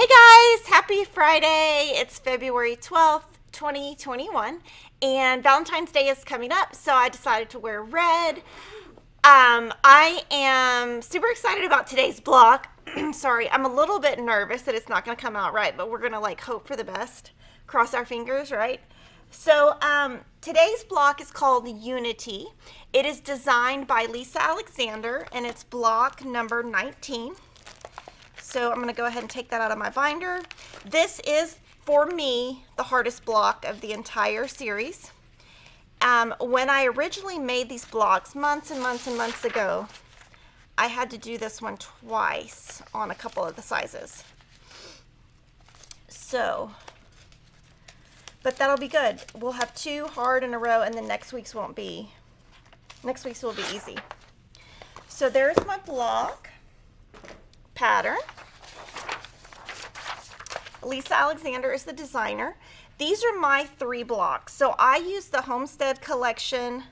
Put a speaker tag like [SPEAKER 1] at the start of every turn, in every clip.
[SPEAKER 1] guys, happy Friday. It's February 12th, 2021, and Valentine's Day is coming up, so I decided to wear red. I am super excited about today's block. Sorry, I'm a little bit nervous that it's not going to come out right, but we're going to hope for the best. Cross our fingers, right? So today's block is called Unity. It is designed by Lissa Alexander, and it's block number 19. So I'm going to go ahead and take that out of my binder. This is, for me, the hardest block of the entire series. When I originally made these blocks months and months and months ago, I had to do this one twice on a couple of the sizes. So, but that'll be good. We'll have two hard in a row, and then next week's will be easy. So there's my block pattern. Lissa Alexander is the designer. These are my 3 blocks. So I used the Homestead Collection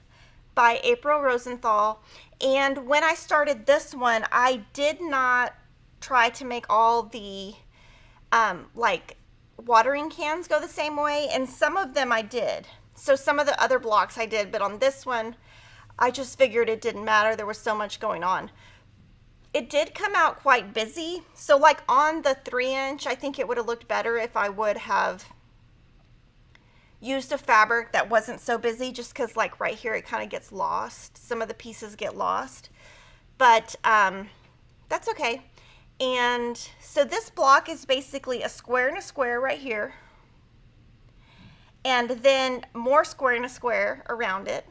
[SPEAKER 1] by April Rosenthal. And when I started this one, I did not try to make all the watering cans go the same way. And some of them I did. So some of the other blocks I did. But on this one, I just figured it didn't matter. There was so much going on. It did come out quite busy. So on the 3-inch, I think it would have looked better if I would have used a fabric that wasn't so busy, just because right here it kind of gets lost. Some of the pieces get lost. But that's okay. And so this block is basically a square and a square right here. And then more square and a square around it.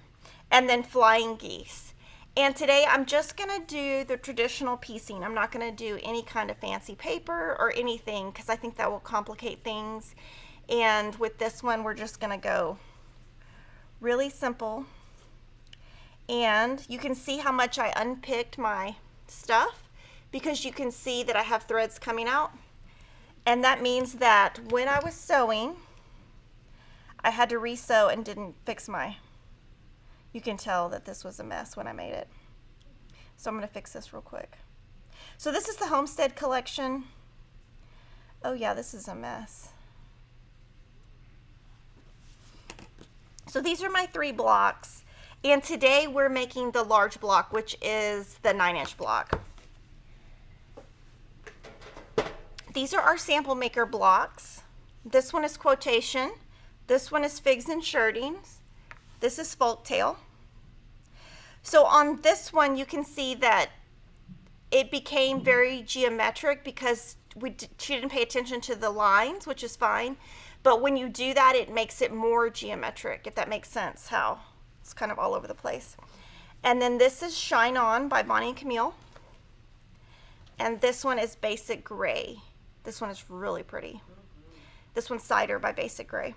[SPEAKER 1] And then flying geese. And today I'm just going to do the traditional piecing. I'm not going to do any kind of fancy paper or anything because I think that will complicate things. And with this one, we're just going to go really simple. And you can see how much I unpicked my stuff because you can see that I have threads coming out. And that means that when I was sewing, I had to re-sew and didn't fix my... You can tell that this was a mess when I made it. So I'm going to fix this real quick. So this is the Homestead Collection. Oh yeah, this is a mess. So these are my 3 blocks. And today we're making the large block, which is the 9-inch block. These are our sample maker blocks. This one is quotation. This one is figs and shirtings. This is folktail. So on this one, you can see that it became very geometric because she didn't pay attention to the lines, which is fine. But when you do that, it makes it more geometric, if that makes sense, how it's kind of all over the place. And then this is Shine On by Bonnie and Camille. And this one is Basic Gray. This one is really pretty. This one's Cider by Basic Gray.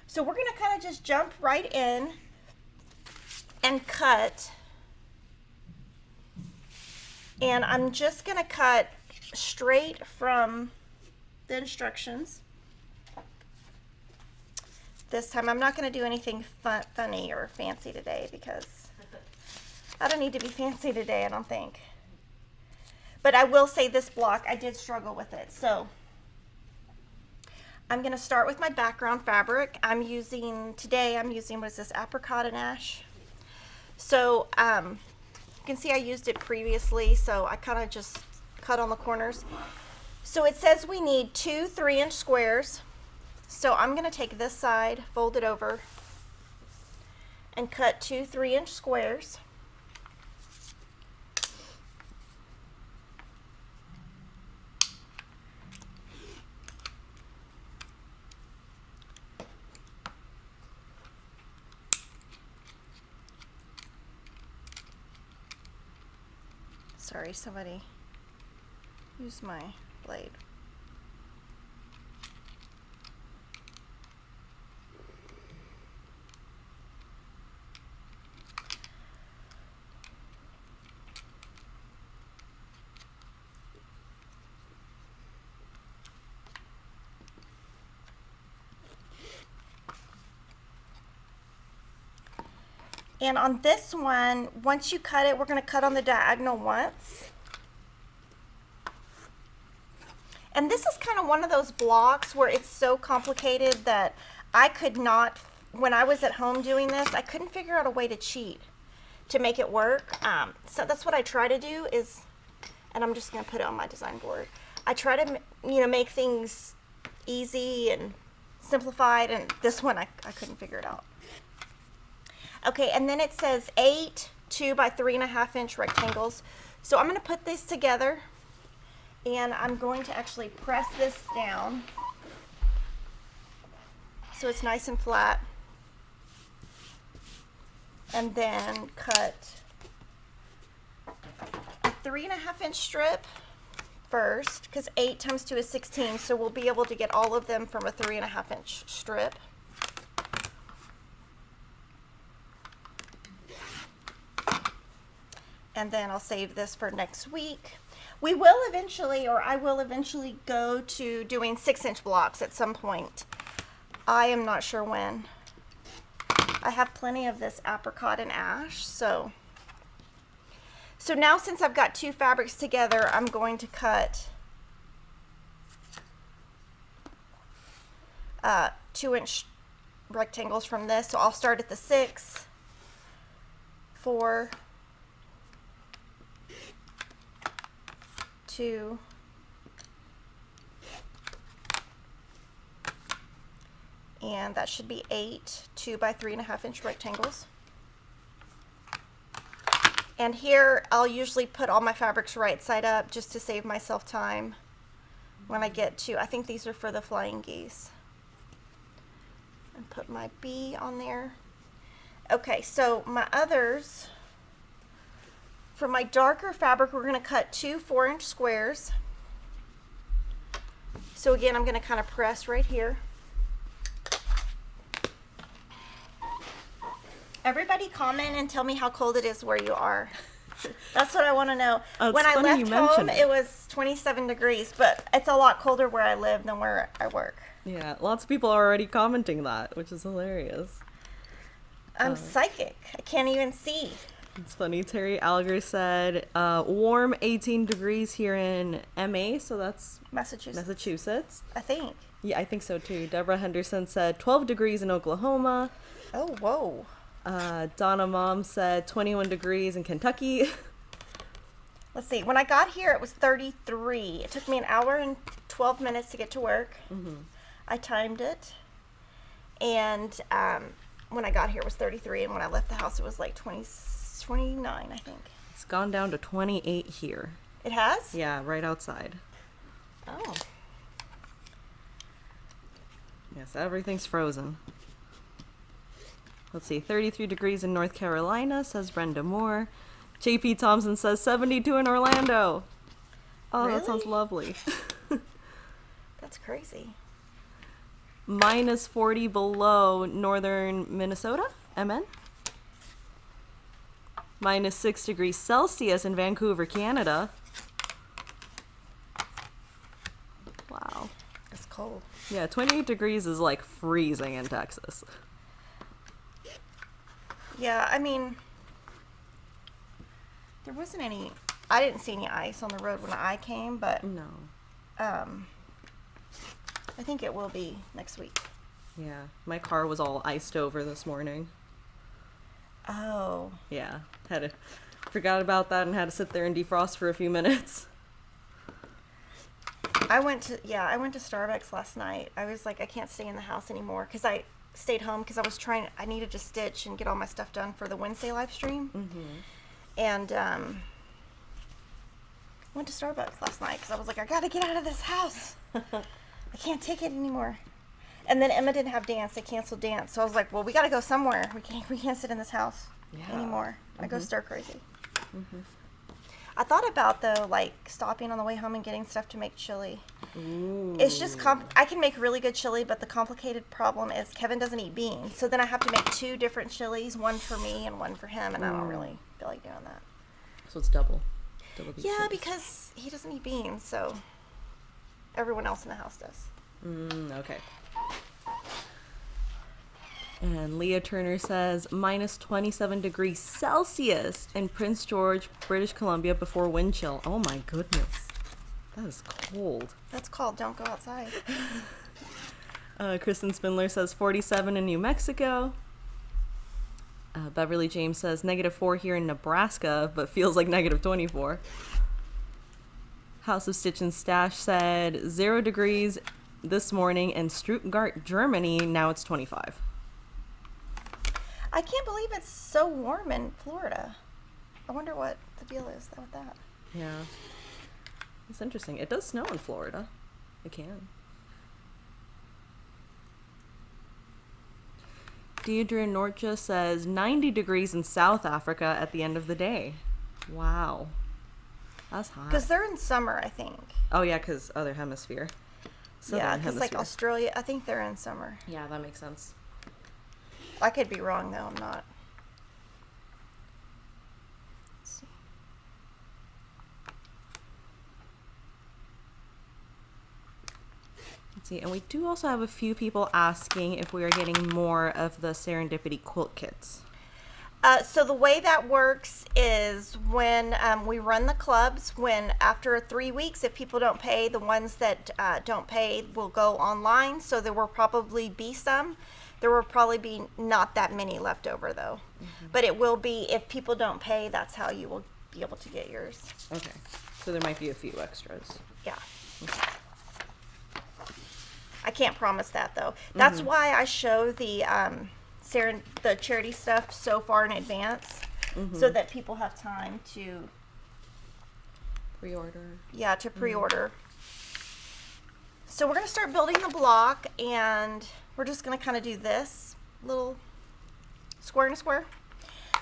[SPEAKER 1] So we're going to kind of just jump right in and cut. And I'm just going to cut straight from the instructions. This time I'm not going to do anything funny or fancy today because I don't need to be fancy today, I don't think. But I will say this block, I did struggle with it. So I'm going to start with my background fabric. Today I'm using, what is this, Apricot and Ash. So you can see I used it previously, so I kind of just cut on the corners. So it says we need 2 3-inch squares. So I'm going to take this side, fold it over, and cut 2 3-inch squares. Sorry, somebody used my blade. And on this one, once you cut it, we're going to cut on the diagonal once. And this is kind of one of those blocks where it's so complicated that I could not, when I was at home doing this, I couldn't figure out a way to cheat to make it work. So that's what I try to do is, and I'm just going to put it on my design board. I try to, make things easy and simplified, and this one I couldn't figure it out. Okay, and then it says 8 2 by 3.5 inch rectangles. So I'm going to put this together, and I'm going to actually press this down so it's nice and flat, and then cut a 3.5 inch strip first, because 8 times 2 is 16, so we'll be able to get all of them from a 3.5 inch strip. And then I'll save this for next week. We will eventually, or I will eventually go to doing 6-inch blocks at some point. I am not sure when. I have plenty of this apricot and ash, so now since I've got 2 fabrics together, I'm going to cut 2-inch rectangles from this. So I'll start at the 6, 4, 2, and that should be 8 2 by 3.5 inch rectangles. And here I'll usually put all my fabrics right side up just to save myself time when I get to, I think these are for the flying geese. And put my B on there. Okay, so my others, for my darker fabric, we're going to cut 2 4-inch squares. So again, I'm going to kind of press right here. Everybody comment and tell me how cold it is where you are. That's what I want to know.
[SPEAKER 2] Oh,
[SPEAKER 1] when I left home, it was 27 degrees, but it's a lot colder where I live than where I work.
[SPEAKER 2] Yeah, lots of people are already commenting that, which is hilarious.
[SPEAKER 1] I'm psychic. I can't even see.
[SPEAKER 2] It's funny. Terry Alger said, warm 18 degrees here in MA, so that's Massachusetts.
[SPEAKER 1] I think.
[SPEAKER 2] Yeah, I think so too. Deborah Henderson said 12 degrees in Oklahoma.
[SPEAKER 1] Oh, whoa.
[SPEAKER 2] Donna Mom said 21 degrees in Kentucky.
[SPEAKER 1] Let's see. When I got here, it was 33. It took me an hour and 12 minutes to get to work. Mm-hmm. I timed it. And when I got here, it was 33. And when I left the house, it was like 29, I think.
[SPEAKER 2] It's gone down to 28 here.
[SPEAKER 1] It has?
[SPEAKER 2] Yeah, right outside.
[SPEAKER 1] Oh.
[SPEAKER 2] Yes, everything's frozen. Let's see, 33 degrees in North Carolina, says Brenda Moore. JP Thompson says 72 in Orlando. Oh,
[SPEAKER 1] really?
[SPEAKER 2] That sounds lovely.
[SPEAKER 1] That's crazy.
[SPEAKER 2] Minus 40 below northern Minnesota, MN. Minus 6 degrees Celsius in Vancouver, Canada. Wow.
[SPEAKER 1] It's cold.
[SPEAKER 2] Yeah, 28 degrees is like freezing in Texas.
[SPEAKER 1] Yeah, I mean, there wasn't any, I didn't see any ice on the road when I came, but
[SPEAKER 2] no.
[SPEAKER 1] I think it will be next week.
[SPEAKER 2] Yeah, my car was all iced over this morning.
[SPEAKER 1] Oh.
[SPEAKER 2] Yeah, forgot about that and had to sit there and defrost for a few minutes.
[SPEAKER 1] I went to Starbucks last night. I was like, I can't stay in the house anymore because I stayed home because I needed to stitch and get all my stuff done for the Wednesday live stream. Mm-hmm. And went to Starbucks last night because I was like, I gotta get out of this house. I can't take it anymore. And then Emma didn't have dance; they canceled dance. So I was like, well, we gotta go somewhere. We can't sit in this house anymore. Mm-hmm. I go stir crazy. Mm-hmm. I thought about though, like stopping on the way home and getting stuff to make chili. Ooh. It's just I can make really good chili, but the complicated problem is Kevin doesn't eat beans, so then I have to make 2 different chilies, one for me and one for him, and I don't really feel like doing that.
[SPEAKER 2] So it's double.
[SPEAKER 1] Yeah, chilies. Because he doesn't eat beans, so everyone else in the house does.
[SPEAKER 2] Okay. And Leah Turner says minus 27 degrees Celsius in Prince George, British Columbia before wind chill. Oh my goodness. That is cold.
[SPEAKER 1] That's called don't go outside.
[SPEAKER 2] Kristen Spindler says 47 in New Mexico. Beverly James says -4 here in Nebraska, but feels like -24. House of Stitch and Stash said 0 degrees this morning in Stuttgart, Germany. Now it's 25.
[SPEAKER 1] I can't believe it's so warm in Florida. I wonder what the deal is with that.
[SPEAKER 2] Yeah. It's interesting. It does snow in Florida. It can. Deidre Nortja says 90 degrees in South Africa at the end of the day. Wow. That's hot.
[SPEAKER 1] Because they're in summer, I think.
[SPEAKER 2] Oh, yeah, because other hemisphere.
[SPEAKER 1] Yeah, because like Australia, I think they're in summer.
[SPEAKER 2] Yeah, that makes sense.
[SPEAKER 1] I could be wrong, though. I'm not. Let's see.
[SPEAKER 2] Let's see. And we do also have a few people asking if we are getting more of the Serendipity quilt kits.
[SPEAKER 1] So the way that works is when we run the clubs, when after 3 weeks, if people don't pay, the ones that don't pay will go online. So there will probably be some. There will probably be not that many left over, though. Mm-hmm. But it will be, if people don't pay, that's how you will be able to get yours.
[SPEAKER 2] Okay. So there might be a few extras.
[SPEAKER 1] Yeah. Okay. I can't promise that, though. That's why I show the charity stuff so far in advance, so that people have time to
[SPEAKER 2] pre-order.
[SPEAKER 1] Yeah, to pre-order. So we're going to start building the block, and we're just going to kind of do this little square and a square.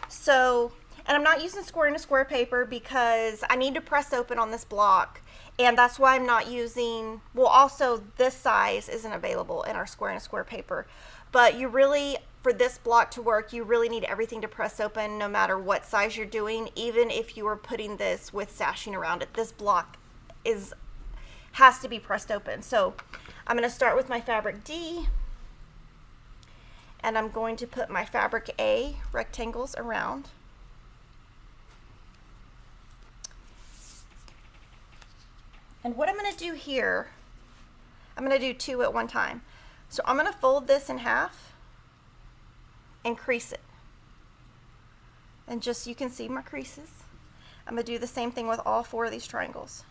[SPEAKER 1] So, and I'm not using square and a square paper because I need to press open on this block, and that's why I'm not using, well, also this size isn't available in our square and a square paper. But you really, for this block to work, you really need everything to press open no matter what size you're doing, even if you are putting this with sashing around it. This block has to be pressed open. So I'm going to start with my fabric D, and I'm going to put my fabric A rectangles around. And what I'm going to do here, I'm going to do 2 at one time. So I'm going to fold this in half and crease it. And just, you can see my creases. I'm going to do the same thing with all 4 of these triangles.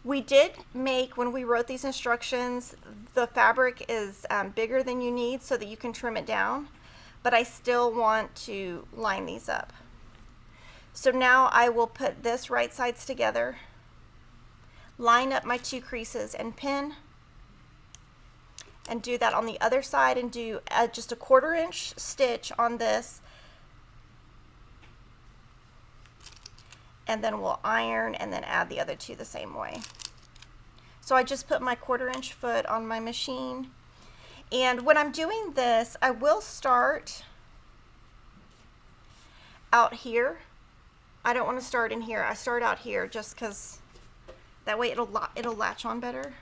[SPEAKER 1] We did make, when we wrote these instructions, the fabric is bigger than you need so that you can trim it down, but I still want to line these up. So now I will put this right sides together, line up my 2 creases and pin, and do that on the other side, and do just a 1/4 inch stitch on this, and then we'll iron and then add the other 2 the same way. So I just put my 1/4 inch foot on my machine, and when I'm doing this, I will start out here. I don't want to start in here. I start out here just because that way it'll latch on better.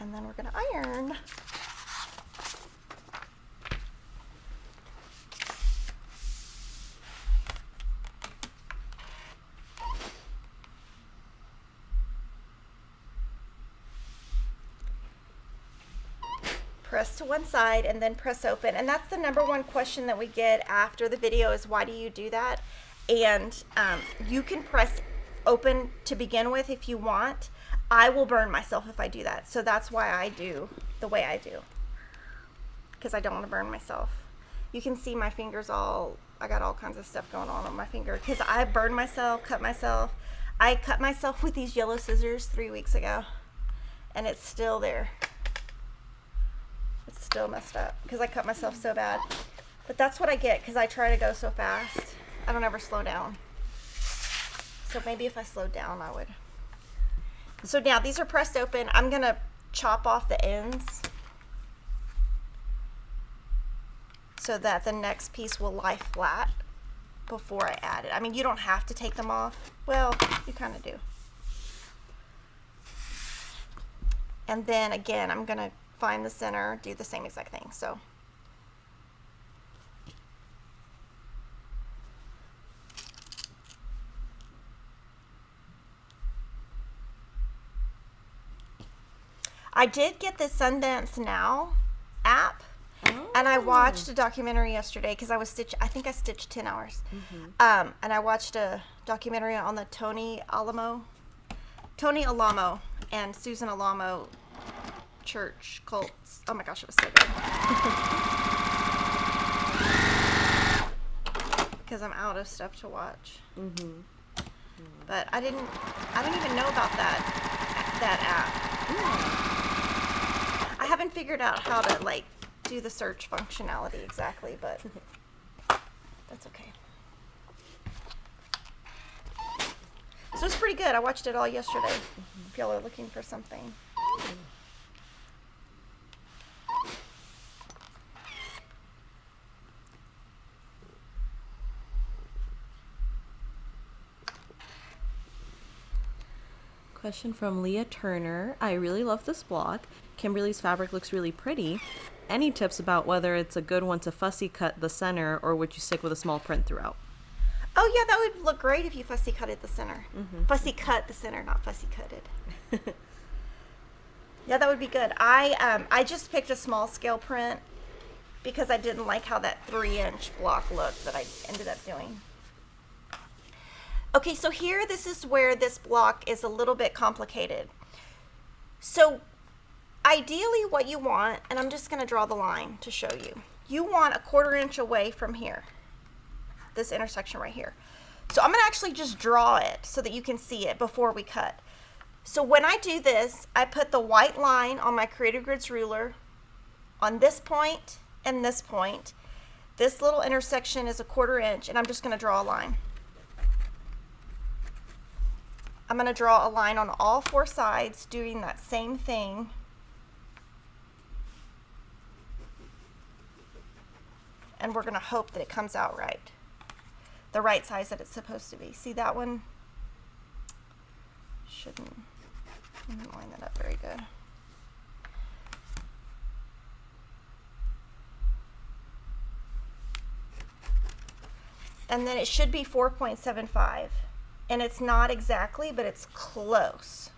[SPEAKER 1] And then we're going to iron. Press to one side and then press open, and that's the #1 question that we get after the video is, why do you do that? And you can press open to begin with if you want. I will burn myself if I do that, so that's why I do the way I do, because I don't want to burn myself. You can see my fingers I got all kinds of stuff going on my finger because I burned myself, cut myself. I cut myself with these yellow scissors 3 weeks ago, and it's still there. It's still messed up because I cut myself so bad. But that's what I get because I try to go so fast. I don't ever slow down. So maybe if I slowed down, I would. So now these are pressed open. I'm going to chop off the ends. so that the next piece will lie flat before I add it. I mean, you don't have to take them off. Well, you kind of do. And then again, I'm gonna find the center, do the same exact thing. So I did get the Sundance Now app, and I watched a documentary yesterday because I think I stitched 10 hours. And I watched a documentary on the Tony Alamo and Susan Alamo church cults. Oh my gosh, it was so good. Because I'm out of stuff to watch. But I didn't even know about that app. I haven't figured out how to like do the search functionality exactly, but that's okay. So it's pretty good. I watched it all yesterday. If y'all are looking for something.
[SPEAKER 2] Question from Leah Turner. I really love this block. Kimberly's fabric looks really pretty. Any tips about whether it's a good one to fussy cut the center, or would you stick with a small print throughout?
[SPEAKER 1] Oh yeah, that would look great if you fussy cutted the center. Fussy cut the center, not fussy cutted. Yeah, that would be good. I just picked a small scale print because I didn't like how that 3-inch block looked that I ended up doing. Okay, so here, this is where this block is a little bit complicated. So ideally what you want, and I'm just going to draw the line to show you, you want a 1/4 inch away from here, this intersection right here. So I'm going to actually just draw it so that you can see it before we cut. So when I do this, I put the white line on my Creative Grids ruler on this point and this point. This little intersection is a 1/4 inch, and I'm just going to draw a line. I'm going to draw a line on all 4 sides doing that same thing. And we're going to hope that it comes out right. The right size that it's supposed to be. See that one? Didn't line that up very good. And then it should be 4.75. And it's not exactly, but it's close.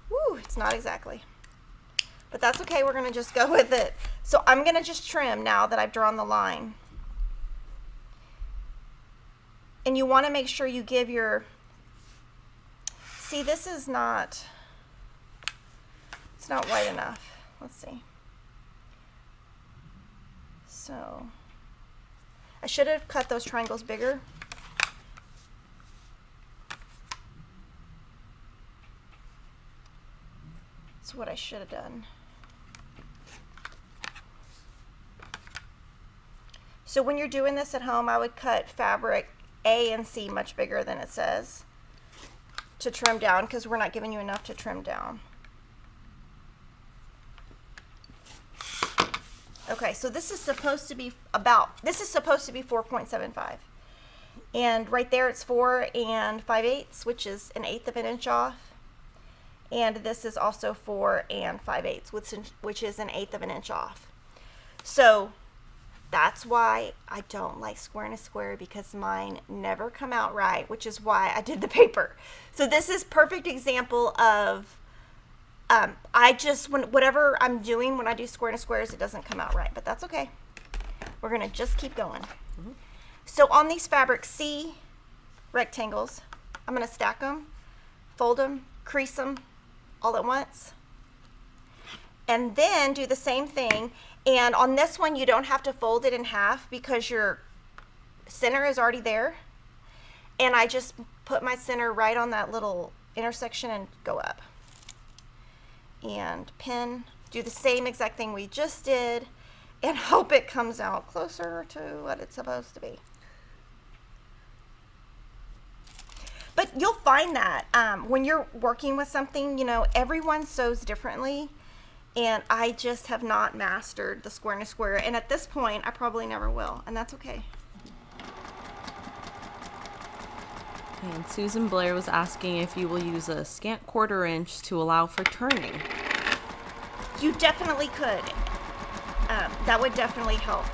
[SPEAKER 1] Woo, it's not exactly. But that's okay, we're gonna just go with it. So I'm gonna just trim now that I've drawn the line. And you wanna make sure you give your, see, this is not, it's not wide enough. Let's see. So, I should have cut those triangles bigger. That's what I should have done. So when you're doing this at home, I would cut fabric A and C much bigger than it says to trim down, because we're not giving you enough to trim down. Okay, so this is supposed to be 4.75. And right there it's 4 5/8, which is 1/8 of an inch off. And this is also 4 5/8, which is 1/8 of an inch off. So that's why I don't like square and a square, because mine never come out right, which is why I did the paper. So this is perfect example of whatever I'm doing when I do square and squares, it doesn't come out right, but that's okay. We're gonna just keep going. So on these fabric C rectangles, I'm gonna stack them, fold them, crease them all at once, and then do the same thing. And on this one, you don't have to fold it in half because your center is already there. And I just put my center right on that little intersection and go up. And pin, do the same exact thing we just did, and hope it comes out closer to what it's supposed to be. But you'll find that when you're working with something, you know, everyone sews differently. And I just have not mastered the square and a square. And at this point, I probably never will. And that's okay.
[SPEAKER 2] And Susan Blair was asking if you will use a scant 1/4 inch to allow for turning.
[SPEAKER 1] You definitely could. That would definitely help.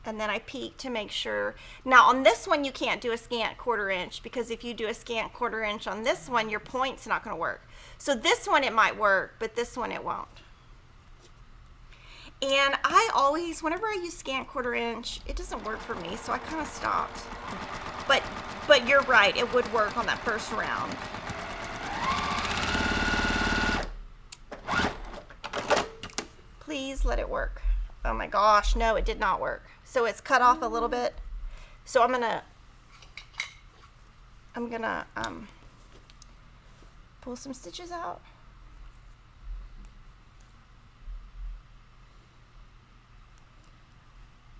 [SPEAKER 1] And then I peek to make sure. Now on this one you can't do a scant 1/4 inch, because if you do a scant 1/4 inch on this one, your point's not going to work. So this one it might work, but this one it won't. And I always, whenever I use scant 1/4 inch, it doesn't work for me, so I kind of stopped. But you're right, it would work on that first round. Please let it work. Oh my gosh, no, it did not work. So it's cut off a little bit. So I'm gonna pull some stitches out.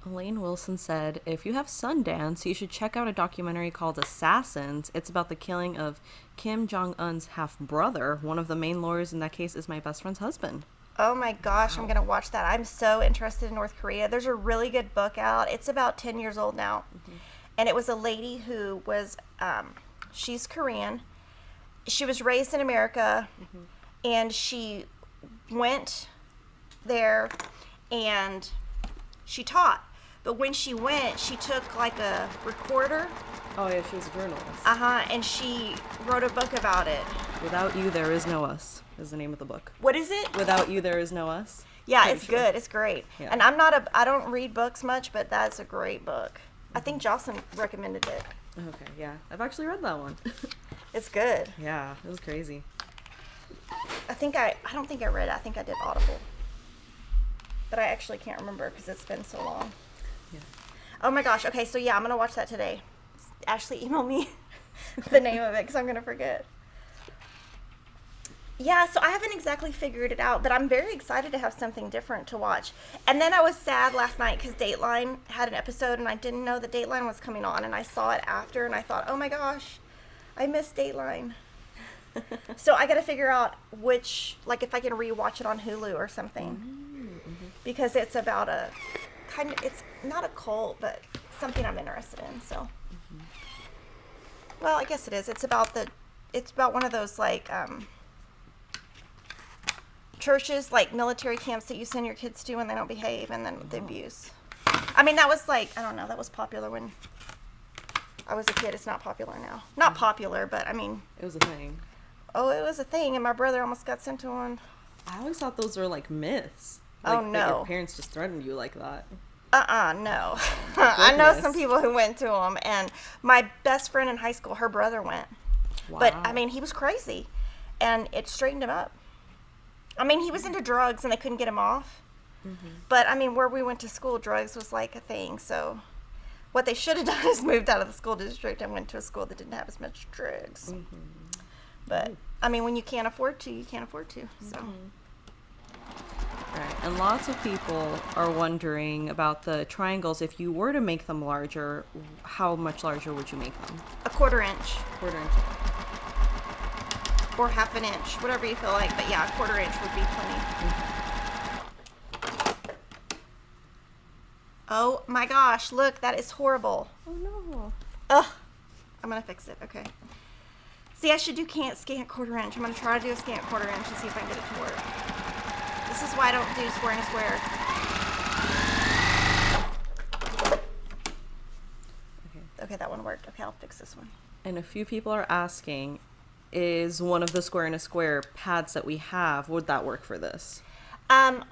[SPEAKER 2] Elaine Wilson said, if you have Sundance, you should check out a documentary called Assassins. It's about the killing of Kim Jong-un's half-brother. One of the main lawyers in that case is my best friend's husband.
[SPEAKER 1] Oh my gosh, I'm going to watch that. I'm so interested in North Korea. There's a really good book out. It's about 10 years old now. Mm-hmm. And it was a lady who was, she's Korean. She was raised in America, mm-hmm. and she went there and she taught. But when she went, she took like a recorder.
[SPEAKER 2] Oh yeah, she was a journalist.
[SPEAKER 1] And she wrote a book about it.
[SPEAKER 2] Without You, There Is No Us is the name of the book.
[SPEAKER 1] What is it?
[SPEAKER 2] Without You, There Is No Us.
[SPEAKER 1] Yeah, it's good. It's great.
[SPEAKER 2] Yeah.
[SPEAKER 1] And I don't read books much, but that's a great book. Mm-hmm. I think Jocelyn recommended it.
[SPEAKER 2] Okay, yeah. I've actually read that one.
[SPEAKER 1] It's good.
[SPEAKER 2] Yeah, it was crazy.
[SPEAKER 1] I don't think I read it. I think I did Audible. But I actually can't remember because it's been so long.
[SPEAKER 2] Yeah.
[SPEAKER 1] Oh my gosh. Okay, so yeah, I'm going to watch that today. Ashley, email me the name of it because I'm going to forget. Yeah, so I haven't exactly figured it out, but I'm very excited to have something different to watch. And then I was sad last night because Dateline had an episode and I didn't know that Dateline was coming on, and I saw it after and I thought, oh my gosh, I missed Dateline. So I got to figure out which, like if I can rewatch it on Hulu or something. Mm-hmm. Because it's about a kind of, it's not a cult, but something I'm interested in. So, mm-hmm. Well, I guess it is. It's about one of those like churches, like military camps that you send your kids to when they don't behave, and then the abuse. I mean, that was like, I don't know, that was popular when I was a kid. It's not popular now. Not popular, but I mean,
[SPEAKER 2] it was a thing.
[SPEAKER 1] Oh, it was a thing, and my brother almost got sent to one.
[SPEAKER 2] I always thought those were like myths. Like,
[SPEAKER 1] oh no,
[SPEAKER 2] that your parents just threatened you like that.
[SPEAKER 1] No. I know some people who went to them, and my best friend in high school, her brother went. Wow. But I mean, he was crazy, and it straightened him up. I mean, he was into drugs, and they couldn't get him off. Mm-hmm. But I mean, where we went to school, drugs was like a thing. So what they should have done is moved out of the school district and went to a school that didn't have as much drugs. Mm-hmm. But I mean, when you can't afford to, you can't afford to. So. Mm-hmm.
[SPEAKER 2] Right. And lots of people are wondering about the triangles. If you were to make them larger, how much larger would you make them?
[SPEAKER 1] A 1/4 inch.
[SPEAKER 2] 1/4 inch.
[SPEAKER 1] Or 1/2 inch, whatever you feel like. But yeah, a 1/4 inch would be plenty. Mm-hmm. Oh my gosh, look, that is horrible.
[SPEAKER 2] Oh no.
[SPEAKER 1] Ugh. I'm going to fix it. Okay. See, I should do scant 1/4 inch. I'm going to try to do a scant 1/4 inch and see if I can get it to work. This is why I don't do square and a square. Okay, that one worked. Okay, I'll fix this one.
[SPEAKER 2] And a few people are asking, is one of the square and a square pads that we have, would that work for this?
[SPEAKER 1] On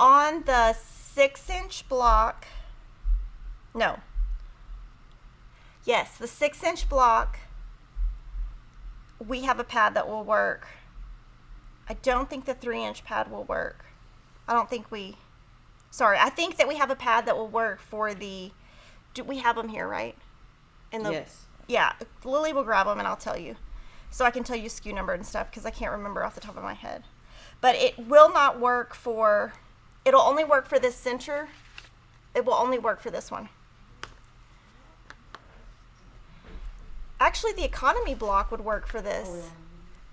[SPEAKER 1] the 6-inch block, no. Yes, the 6-inch block, we have a pad that will work. I don't think the 3-inch pad will work. I think that we have a pad that will work for the, we have them here, right?
[SPEAKER 2] Yes.
[SPEAKER 1] Yeah, Lilly will grab them and I'll tell you. So I can tell you SKU number and stuff because I can't remember off the top of my head. But it will not work for, it'll only work for this center. It will only work for this one. Actually, the economy block would work for this. Oh, yeah.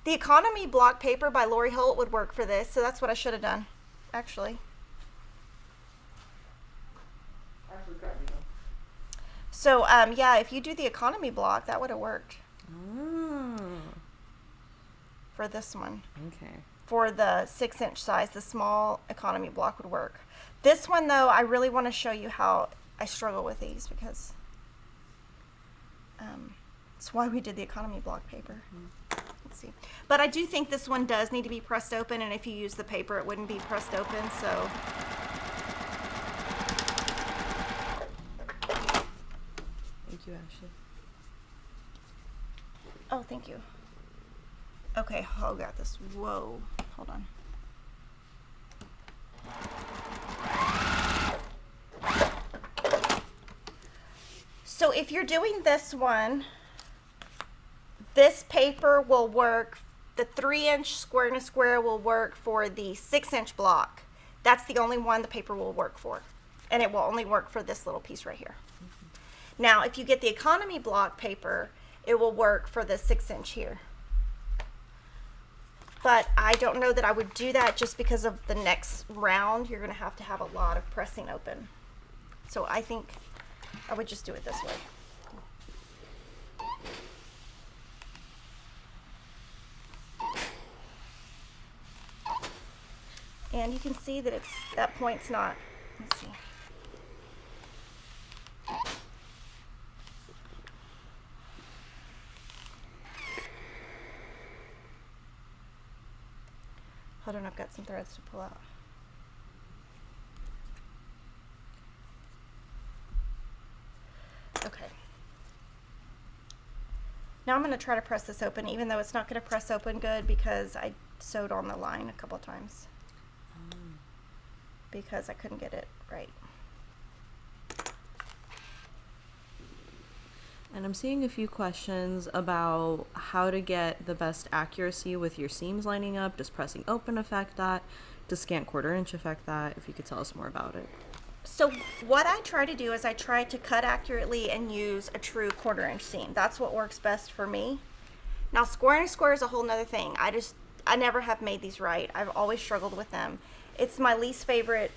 [SPEAKER 1] The economy block paper by Lori Holt would work for this, so that's what I should have done, actually. So, yeah, if you do the economy block, that would have worked. For this one.
[SPEAKER 2] Okay.
[SPEAKER 1] For the 6-inch size, the small economy block would work. This one, though, I really want to show you how I struggle with these because that's why we did the economy block paper. Let's see. But I do think this one does need to be pressed open, and if you use the paper, it wouldn't be pressed open, so.
[SPEAKER 2] Thank you, Ashley.
[SPEAKER 1] Oh, thank you. Okay, oh, got this. Whoa, hold on. So if you're doing this one, this paper will work, the 3-inch square and a square will work for the 6-inch block. That's the only one the paper will work for. And it will only work for this little piece right here. Now, if you get the economy block paper, it will work for the 6-inch here. But I don't know that I would do that just because of the next round. You're going to have a lot of pressing open. So I think I would just do it this way. And you can see that that point's not, let's see. Hold on, I've got some threads to pull out. Okay. Now I'm going to try to press this open, even though it's not going to press open good because I sewed on the line a couple of times. Because I couldn't get it right.
[SPEAKER 2] And I'm seeing a few questions about how to get the best accuracy with your seams lining up. Does pressing open affect that? Does scant 1/4 inch affect that? If you could tell us more about it.
[SPEAKER 1] So what I try to do is I try to cut accurately and use a true 1/4 inch seam. That's what works best for me. Now square and a square is a whole nother thing. I never have made these right. I've always struggled with them. It's my least favorite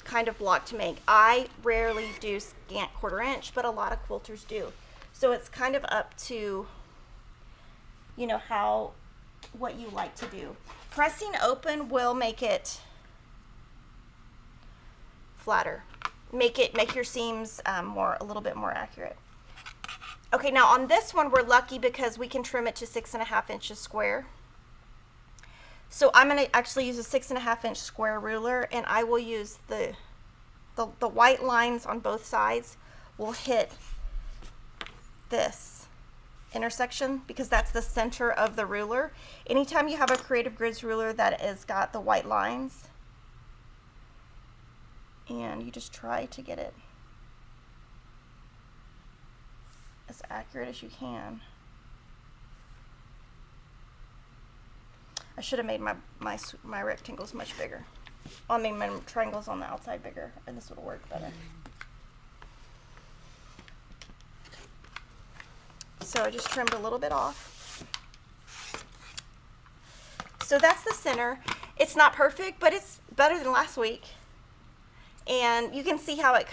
[SPEAKER 1] kind of block to make. I rarely do scant 1/4 inch, but a lot of quilters do. So it's kind of up to, you know, what you like to do. Pressing open will make it flatter. Make your seams a little bit more accurate. Okay, now on this one we're lucky because we can trim it to 6.5 inches square. So I'm going to actually use a 6.5 inch square ruler, and I will use the white lines on both sides will hit this intersection because that's the center of the ruler. Anytime you have a Creative Grids ruler that has got the white lines, and you just try to get it as accurate as you can. I should have made my rectangles much bigger. I mean, my triangles on the outside bigger, and this would have worked better. So I just trimmed a little bit off. So that's the center. It's not perfect, but it's better than last week. And you can see how it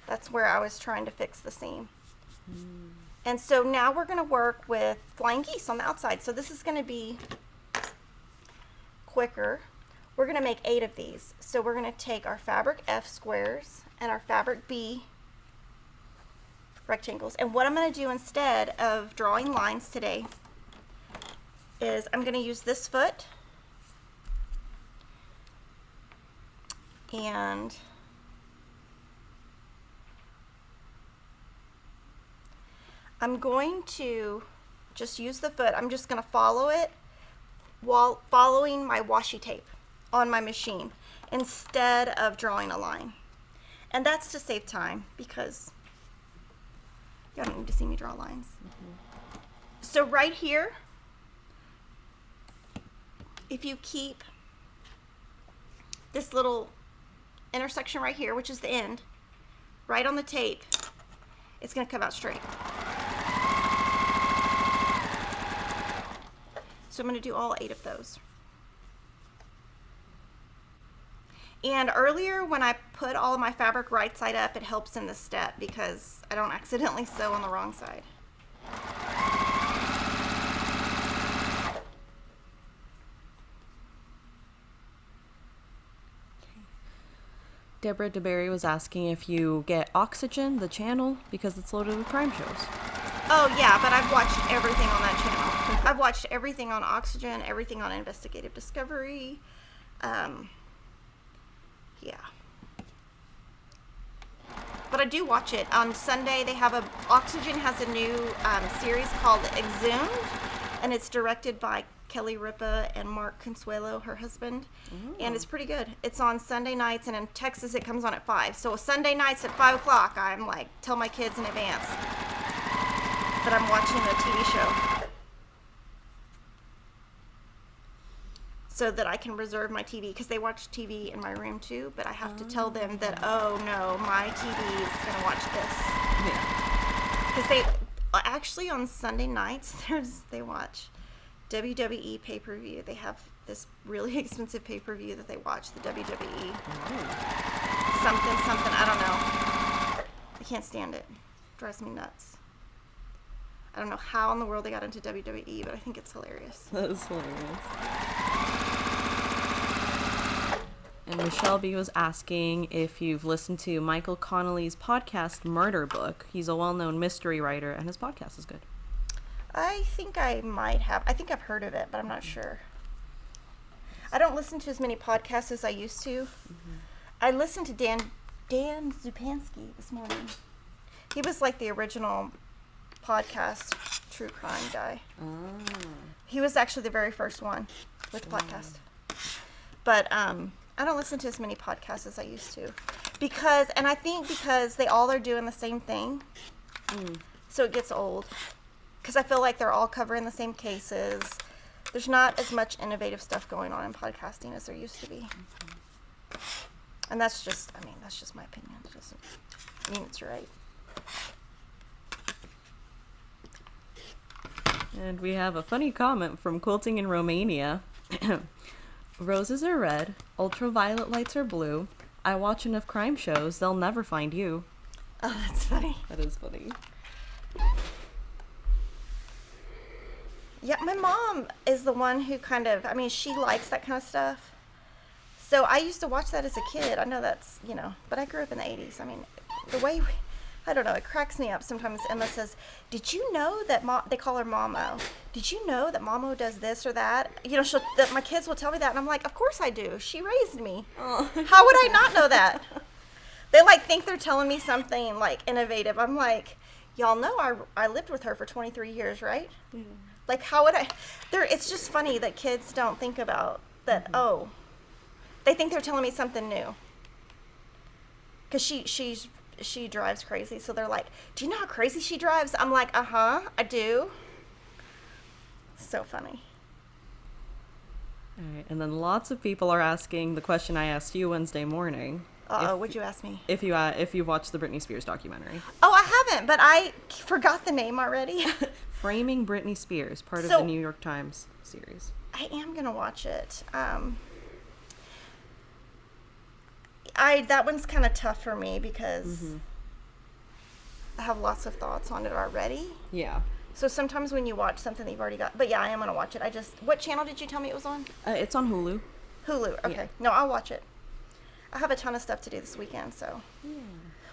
[SPEAKER 1] that's where I was trying to fix the seam. And so now we're going to work with flying geese on the outside. So this is going to be quicker. We're going to make 8 of these. So we're going to take our fabric F squares and our fabric B rectangles. And what I'm going to do instead of drawing lines today is I'm going to use this foot and I'm going to just use the foot. I'm just going to follow it while following my washi tape on my machine instead of drawing a line. And that's to save time because you don't need to see me draw lines. So right here, if you keep this little intersection right here, which is the end, right on the tape, it's going to come out straight. So I'm going to do all 8 of those. And earlier when I put all of my fabric right side up, it helps in this step because I don't accidentally sew on the wrong side.
[SPEAKER 2] Deborah DeBerry was asking if you get Oxygen, the channel, because it's loaded with crime shows.
[SPEAKER 1] Oh, yeah, but I've watched everything on that channel. I've watched everything on Oxygen, everything on Investigative Discovery. Yeah. But I do watch it. On Sunday, Oxygen has a new series called Exhumed, and it's directed by Kelly Ripa and Mark Consuelo, her husband. Ooh. And it's pretty good. It's on Sunday nights, and in Texas it comes on at 5. So Sunday nights at 5 o'clock, I'm like, tell my kids in advance that I'm watching a TV show so that I can reserve my TV, because they watch TV in my room too, but I have to tell them that, oh no, my TV is going to watch this. Yeah. Because they actually on Sunday nights, they watch WWE pay-per-view. They have this really expensive pay-per-view that they watch, the WWE. Something, I don't know. I can't stand it. It drives me nuts. I don't know how in the world they got into WWE, but I think it's hilarious.
[SPEAKER 2] That is hilarious. And Michelle B was asking if you've listened to Michael Connolly's podcast, Murder Book. He's a well-known mystery writer, and his podcast is good.
[SPEAKER 1] I think I might have. I think I've heard of it, but I'm not sure. I don't listen to as many podcasts as I used to. Mm-hmm. I listened to Dan Zupansky this morning. He was like the original podcast true crime guy. Oh. He was actually the very first one with the podcast. But I don't listen to as many podcasts as I used to. I think because they all are doing the same thing. So it gets old. Because I feel like they're all covering the same cases. There's not as much innovative stuff going on in podcasting as there used to be. Mm-hmm. And that's just my opinion. It doesn't mean it's right.
[SPEAKER 2] And we have a funny comment from Quilting in Romania. Roses are red, ultraviolet lights are blue. I watch enough crime shows, they'll never find you.
[SPEAKER 1] Oh, that's funny.
[SPEAKER 2] That is funny.
[SPEAKER 1] Yeah, my mom is the one who she likes that kind of stuff. So I used to watch that as a kid. I know that's, but I grew up in the 80s. I mean, the way, I don't know, it cracks me up. Sometimes Emma says, did you know that they call her Momo. Did you know that Momo does this or that? That my kids will tell me that. And I'm like, of course I do. She raised me. Oh. How would I not know that? They think they're telling me something innovative. I'm like, y'all know I lived with her for 23 years, right? Mm-hmm. How would I? It's just funny that kids don't think about that. Mm-hmm. Oh, they think they're telling me something new. Because she drives crazy, so they're like, "Do you know how crazy she drives?" I'm like, "Uh-huh, I do." So funny.
[SPEAKER 2] All right, and then lots of people are asking the question I asked you Wednesday morning.
[SPEAKER 1] What'd you ask me?
[SPEAKER 2] If you watched the Britney Spears documentary.
[SPEAKER 1] Oh, I haven't, but I forgot the name already.
[SPEAKER 2] Framing Britney Spears, part of the New York Times series.
[SPEAKER 1] I am gonna watch it. That one's kind of tough for me because I have lots of thoughts on it already.
[SPEAKER 2] Yeah.
[SPEAKER 1] So sometimes when you watch something that you've already got, but yeah, I am gonna watch it. What channel did you tell me it was on?
[SPEAKER 2] It's on Hulu.
[SPEAKER 1] Hulu. Okay. Yeah. No, I'll watch it. I have a ton of stuff to do this weekend, so.
[SPEAKER 2] Yeah.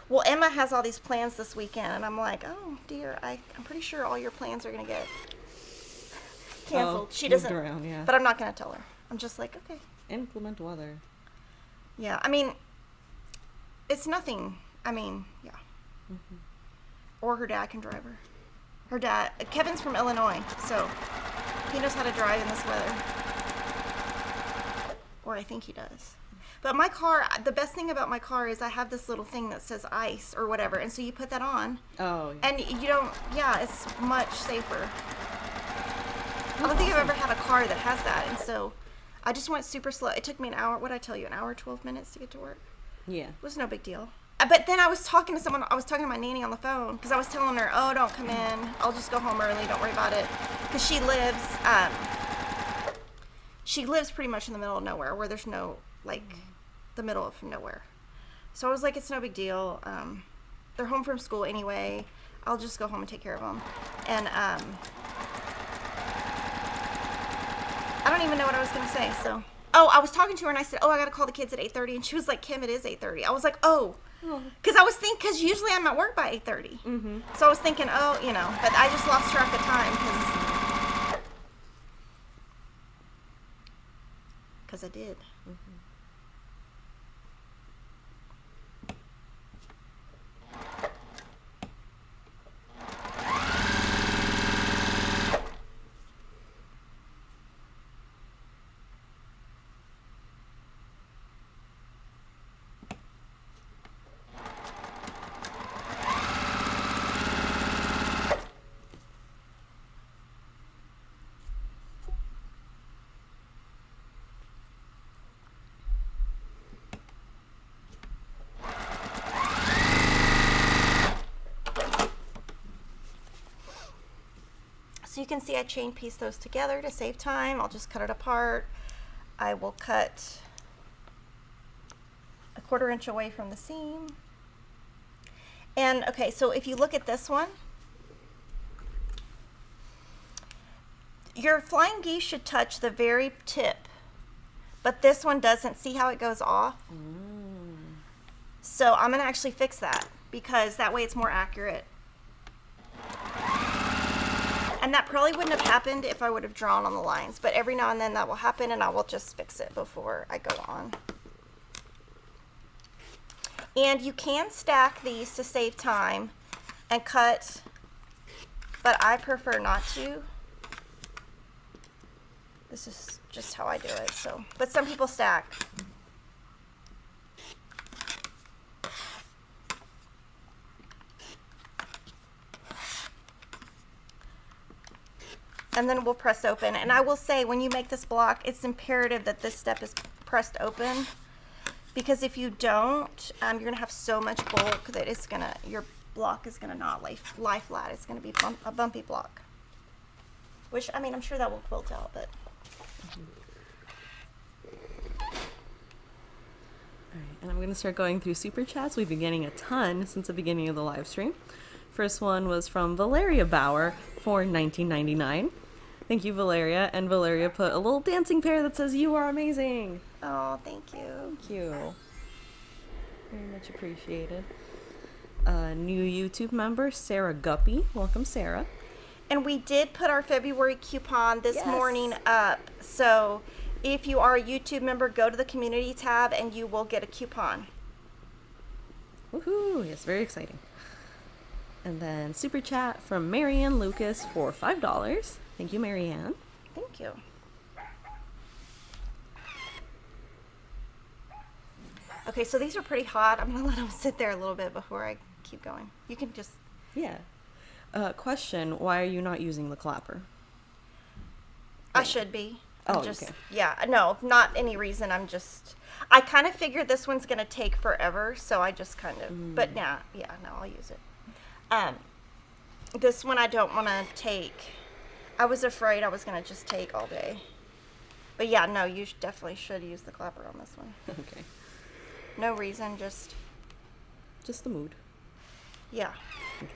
[SPEAKER 1] Well, Emma has all these plans this weekend, and I'm like, oh dear, I'm pretty sure all your plans are gonna get canceled. She doesn't.
[SPEAKER 2] Around, yeah.
[SPEAKER 1] But I'm not gonna tell her. I'm just like, okay.
[SPEAKER 2] Inclement weather.
[SPEAKER 1] Yeah, I mean, it's nothing. I mean, yeah. Mm-hmm. Or her dad can drive her. Her dad, Kevin's from Illinois, so he knows how to drive in this weather. Or I think he does. But my car, the best thing about my car is I have this little thing that says ice or whatever, and so you put that on.
[SPEAKER 2] Oh, yeah.
[SPEAKER 1] And you don't, it's much safer. I don't think I've ever had a car that has that, and so I just went super slow. It took me an hour, what did I tell you, an hour, 12 minutes to get to work?
[SPEAKER 2] Yeah.
[SPEAKER 1] It was no big deal. But then I was talking to my nanny on the phone, because I was telling her, oh, don't come in. I'll just go home early. Don't worry about it. Because she lives she lives pretty much in the middle of nowhere where there's no, like, the middle of nowhere. So I was like, it's no big deal. They're home from school anyway. I'll just go home and take care of them. And I don't even know what I was going to say. So, oh, I was talking to her and I said, oh, I got to call the kids at 8:30. And she was like, Kim, it is 8:30. I was like, oh. Because I was thinking, because usually I'm at work by 8:30. Mm-hmm. So I was thinking, oh, you know, but I just lost track of time because I did. Mm-hmm. So you can see I chain piece those together to save time. I'll just cut it apart. I will cut a 1/4 inch away from the seam. And okay, so if you look at this one, your flying geese should touch the very tip, but this one doesn't. See how it goes off? So I'm gonna actually fix that because that way it's more accurate. And that probably wouldn't have happened if I would have drawn on the lines, but every now and then that will happen and I will just fix it before I go on. And you can stack these to save time and cut, but I prefer not to. This is just how I do it, so. But some people stack. And then we'll press open. And I will say, when you make this block, it's imperative that this step is pressed open, because if you don't, you're gonna have so much bulk that it's gonna, your block is gonna not lie flat. It's gonna be a bumpy block. Which, I mean, I'm sure that will quilt out, but.
[SPEAKER 2] Alright, and I'm gonna start going through super chats. We've been getting a ton since the beginning of the live stream. First one was from Valeria Bauer for $19.99. Thank you, Valeria. And Valeria put a little dancing pear that says, "You are amazing."
[SPEAKER 1] Oh, thank you.
[SPEAKER 2] Thank you. Very much appreciated. New YouTube member, Sarah Guppy. Welcome, Sarah.
[SPEAKER 1] And we did put our February coupon this morning up. So if you are a YouTube member, go to the community tab and you will get a coupon.
[SPEAKER 2] Woohoo! Yes, very exciting. And then super chat from Marianne Lucas for $5. Thank you, Marianne.
[SPEAKER 1] Thank you. Okay, so these are pretty hot. I'm gonna let them sit there a little bit before I keep going. You can just...
[SPEAKER 2] Yeah. Question, why are you not using the clapper?
[SPEAKER 1] I should be.
[SPEAKER 2] Oh,
[SPEAKER 1] okay.
[SPEAKER 2] Yeah,
[SPEAKER 1] no, not any reason. I kind of figured this one's gonna take forever, so I just kind of, but no, I'll use it. This one I don't want to take. I was afraid I was going to just take all day. But yeah, no, you definitely should use the clapper on this one.
[SPEAKER 2] Okay.
[SPEAKER 1] No reason, just
[SPEAKER 2] the mood.
[SPEAKER 1] Yeah.
[SPEAKER 2] Okay.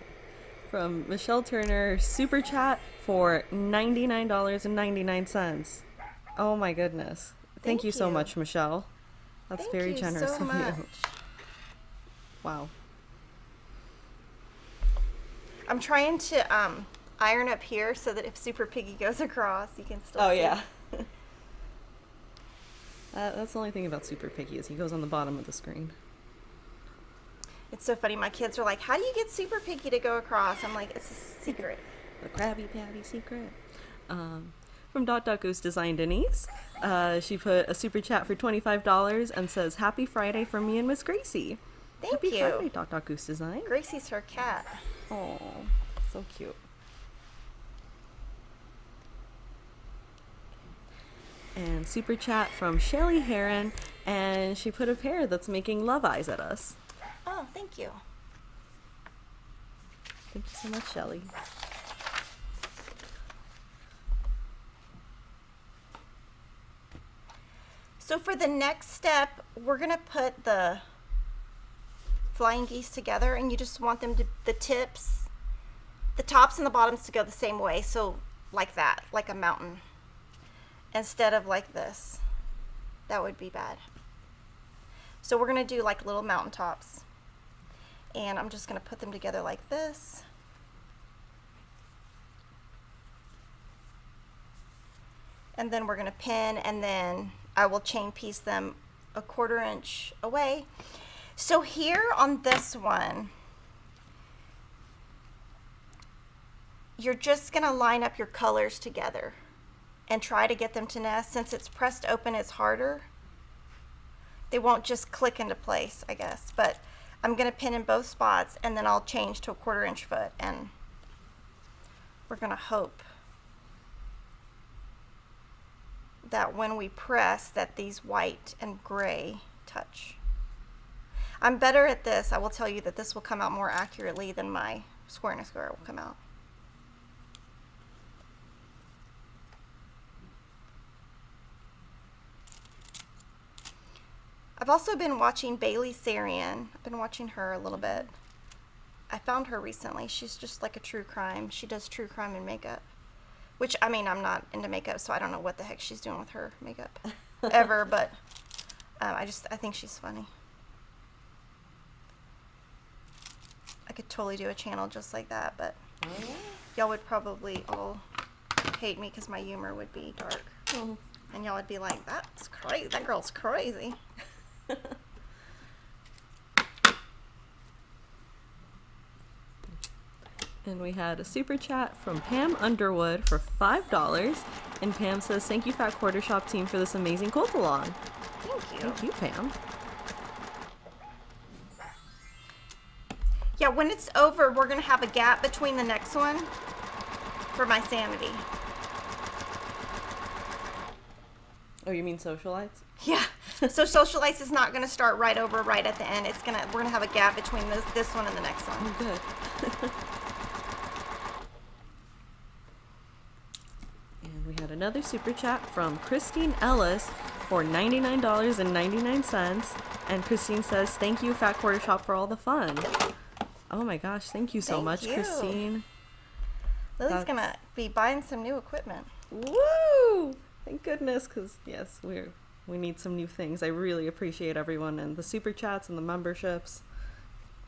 [SPEAKER 2] From Michelle Turner, super chat for $99.99. Oh my goodness. Thank you so much, Michelle. That's very generous of you. Wow. I'm
[SPEAKER 1] trying to iron up here so that if Super Piggy goes across, you can still see.
[SPEAKER 2] Oh, yeah. That's the only thing about Super Piggy is he goes on the bottom of the screen.
[SPEAKER 1] It's so funny. My kids are like, how do you get Super Piggy to go across? I'm like, it's a secret.
[SPEAKER 2] The Krabby Patty secret. From Goose Design Denise. She put a super chat for $25 and says, "Happy Friday from me and Miss Gracie."
[SPEAKER 1] Happy
[SPEAKER 2] Friday, Goose Design.
[SPEAKER 1] Gracie's her cat.
[SPEAKER 2] Oh, so cute. And super chat from Shelly Heron, and she put a pear that's making love eyes at us.
[SPEAKER 1] Oh, thank you.
[SPEAKER 2] Thank you so much, Shelly.
[SPEAKER 1] So for the next step, we're going to put the flying geese together, and you just want them to, the tops and the bottoms to go the same way. So like that, like a mountain, instead of like this. That would be bad. So we're going to do like little mountain tops. And I'm just going to put them together like this. And then we're going to pin, and then I will chain piece them a 1/4 inch away. So here on this one, you're just going to line up your colors together and try to get them to nest. Since it's pressed open, it's harder. They won't just click into place, I guess. But I'm going to pin in both spots, and then I'll change to a 1/4 inch foot, and we're going to hope that when we press that these white and gray touch. I'm better at this. I will tell you that this will come out more accurately than my square and a square will come out. I've also been watching Bailey Sarian. I've been watching her a little bit. I found her recently. She's just like a true crime. She does true crime and makeup. Which, I mean, I'm not into makeup, so I don't know what the heck she's doing with her makeup ever, but I think she's funny. I could totally do a channel just like that, but y'all would probably all hate me because my humor would be dark. And y'all would be like, that's crazy. That girl's crazy.
[SPEAKER 2] And we had a super chat from Pam Underwood for $5. And Pam says, thank you, Fat Quarter Shop team, for this amazing quilt along.
[SPEAKER 1] Thank you.
[SPEAKER 2] Thank you, Pam.
[SPEAKER 1] Yeah, when it's over, we're going to have a gap between the next one for my sanity.
[SPEAKER 2] Oh, you mean Sewcialites?
[SPEAKER 1] Yeah. So Sewcialites is not going to start right over right at the end. We're going to have a gap between this one and the next one.
[SPEAKER 2] Oh, good. And we had another super chat from Christine Ellis for $99.99. And Christine says, thank you, Fat Quarter Shop, for all the fun. Oh my gosh, thank you so much, Christine.
[SPEAKER 1] Lily's going to be buying some new equipment.
[SPEAKER 2] Woo! Thank goodness, because yes, we need some new things. I really appreciate everyone and the super chats and the memberships.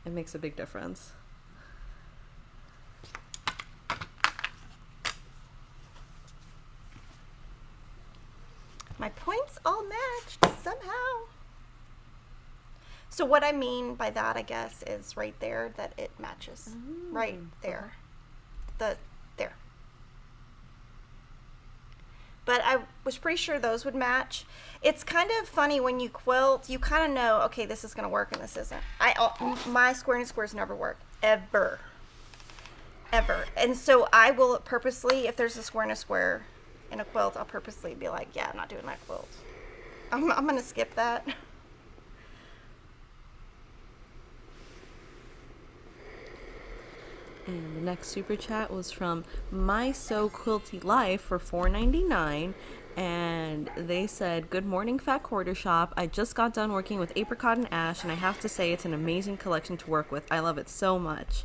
[SPEAKER 2] It makes a big difference.
[SPEAKER 1] My points all matched somehow. So what I mean by that, I guess, is right there that it matches. Right there. There. But I was pretty sure those would match. It's kind of funny when you quilt, you kind of know, okay, this is going to work and this isn't. My square and squares never work. Ever. And so I will purposely, if there's a square and a square in a quilt, I'll purposely be like, yeah, I'm not doing that quilt. I'm going to skip that.
[SPEAKER 2] And the next super chat was from My So Quilty Life for $4.99, and they said, good morning, Fat Quarter Shop. I just got done working with apricot and ash, and I have to say it's an amazing collection to work with. I love it so much.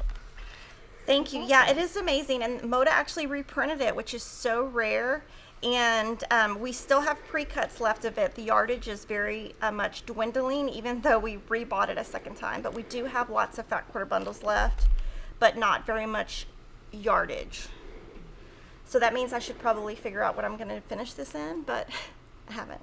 [SPEAKER 1] Thank you. Yeah, it is amazing, and Moda actually reprinted it, which is so rare. And we still have pre-cuts left of it. The yardage is very much dwindling, even though we rebought it a second time. But we do have lots of Fat Quarter bundles left, but not very much yardage. So that means I should probably figure out what I'm going to finish this in, but I haven't.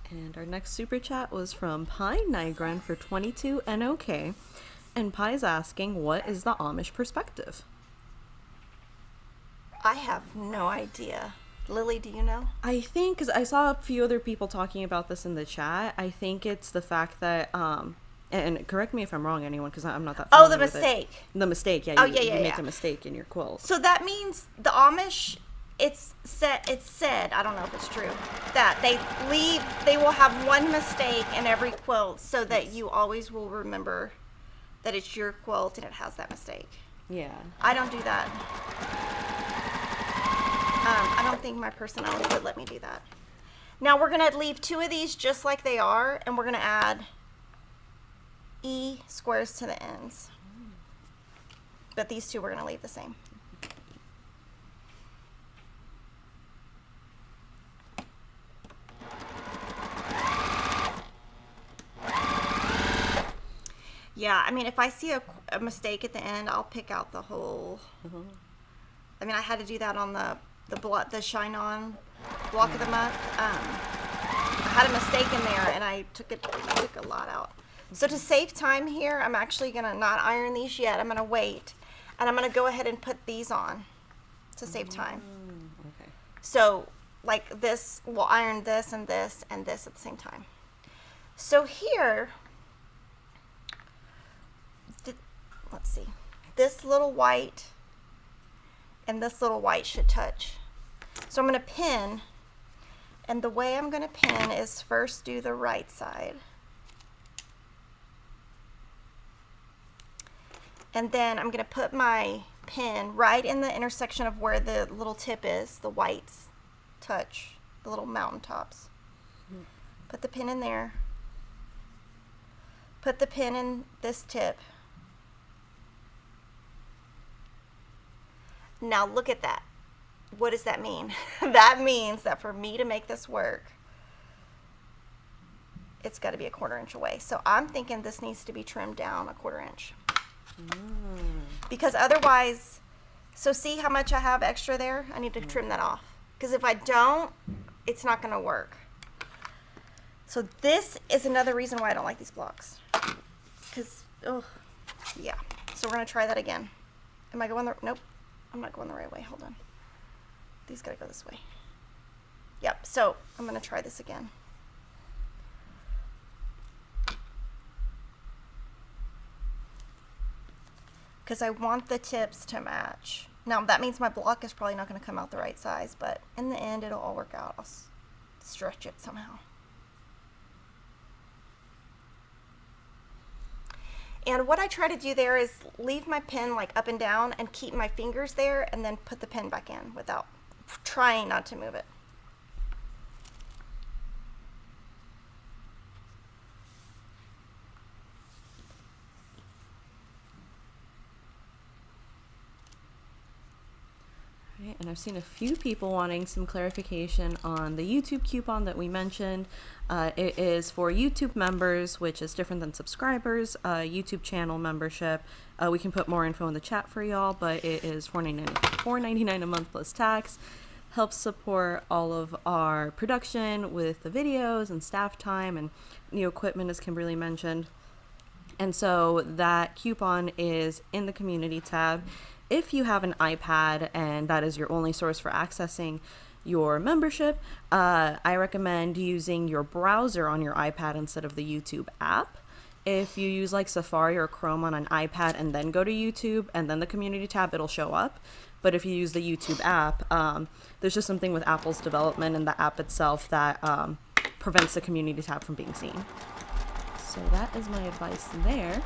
[SPEAKER 2] And our next super chat was from Pi Nigren for 22 NOK. And Pi's asking, what is the Amish perspective?
[SPEAKER 1] I have no idea. Lily, do you know?
[SPEAKER 2] I think, because I saw a few other people talking about this in the chat, I think it's the fact that, and correct me if I'm wrong, anyone, because I'm not that familiar
[SPEAKER 1] the
[SPEAKER 2] with
[SPEAKER 1] mistake.
[SPEAKER 2] The mistake, yeah.
[SPEAKER 1] Oh,
[SPEAKER 2] You
[SPEAKER 1] yeah.
[SPEAKER 2] make a mistake in your quilt.
[SPEAKER 1] So that means the Amish it's said, I don't know if it's true, that they will have one mistake in every quilt so that you always will remember that it's your quilt and it has that mistake.
[SPEAKER 2] Yeah.
[SPEAKER 1] I don't do that. I don't think my personality would let me do that. Now we're gonna leave 2 of these just like they are, and we're gonna add E squares to the ends. But these 2 we're gonna leave the same. Yeah, I mean, if I see a mistake at the end, I'll pick out the whole. I mean, I had to do that on the Shine On block of the month. I had a mistake in there, and I took a lot out. So to save time here, I'm actually gonna not iron these yet. I'm gonna wait, and I'm gonna go ahead and put these on to save time.
[SPEAKER 2] Okay.
[SPEAKER 1] So like this, we'll iron this and this and this at the same time. So here. Let's see, this little white and this little white should touch. So I'm going to pin, and the way I'm going to pin is first do the right side. And then I'm going to put my pin right in the intersection of where the little tip is, the whites touch, the little mountain tops. Put the pin in there. Put the pin in this tip. Now look at that. What does that mean? That means that for me to make this work, it's got to be a 1/4 inch away. So I'm thinking this needs to be trimmed down a 1/4 inch. Because otherwise, so see how much I have extra there? I need to trim that off. Because if I don't, it's not going to work. So this is another reason why I don't like these blocks. Because, oh, yeah. So we're going to try that again. Am I going the, nope. I'm not going the right way. Hold on. These gotta go this way. Yep. So I'm gonna try this again. Because I want the tips to match. Now that means my block is probably not gonna come out the right size, but in the end it'll all work out. I'll stretch it somehow. And what I try to do there is leave my pen like up and down and keep my fingers there, and then put the pen back in without trying not to move it.
[SPEAKER 2] Right, and I've seen a few people wanting some clarification on the YouTube coupon that we mentioned. It is for YouTube members, which is different than subscribers. YouTube channel membership. We can put more info in the chat for y'all, but it is $4.99 a month plus tax. Helps support all of our production with the videos and staff time and new equipment, as Kimberly mentioned. And so that coupon is in the community tab. If you have an iPad and that is your only source for accessing your membership, I recommend using your browser on your iPad instead of the YouTube app. If you use like Safari or Chrome on an iPad and then go to YouTube and then the community tab, it'll show up. But if you use the YouTube app, there's just something with Apple's development and the app itself that prevents the community tab from being seen. So that is my advice there.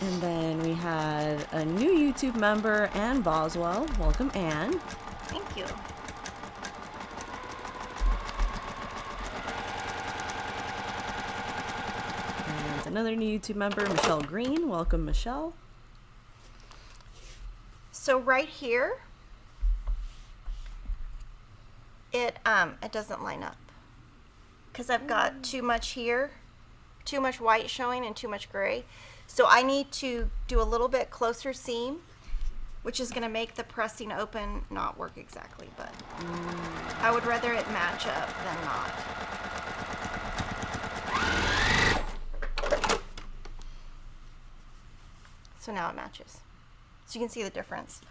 [SPEAKER 2] And then we had a new YouTube member, Ann Boswell. Welcome, Ann.
[SPEAKER 1] Thank you.
[SPEAKER 2] And another new YouTube member, Michelle Green. Welcome, Michelle.
[SPEAKER 1] So right here, it doesn't line up because I've got too much here, too much white showing and too much gray. So I need to do a little bit closer seam, which is going to make the pressing open not work exactly, but I would rather it match up than not. So now it matches. So you can see the difference.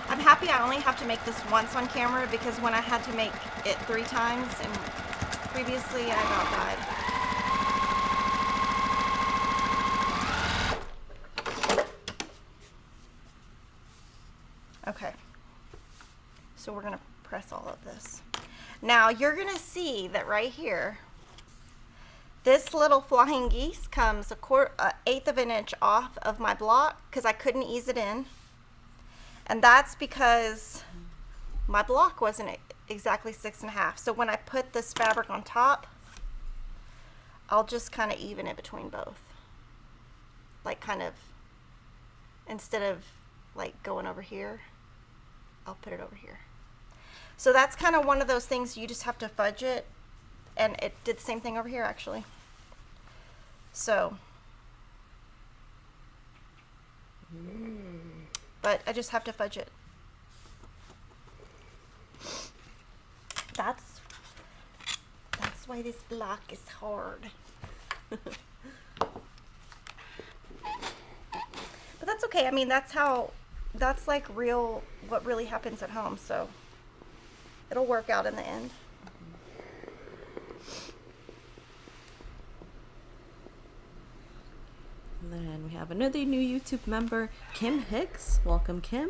[SPEAKER 1] I'm happy I only have to make this once on camera, because when I had to make it 3 times and previously I about died. So we're gonna press all of this. Now you're gonna see that right here, this little flying geese comes an eighth of an inch off of my block because I couldn't ease it in. And that's because my block wasn't exactly 6.5. So when I put this fabric on top, I'll just kind of even it between both. Like kind of, instead of like going over here, I'll put it over here. So that's kind of one of those things you just have to fudge it. And it did the same thing over here actually. So, but I just have to fudge it. That's why this block is hard. But that's okay. I mean, that's like what really happens at home. So it'll work out in the end.
[SPEAKER 2] And then we have another new YouTube member, Kim Hicks. Welcome, Kim.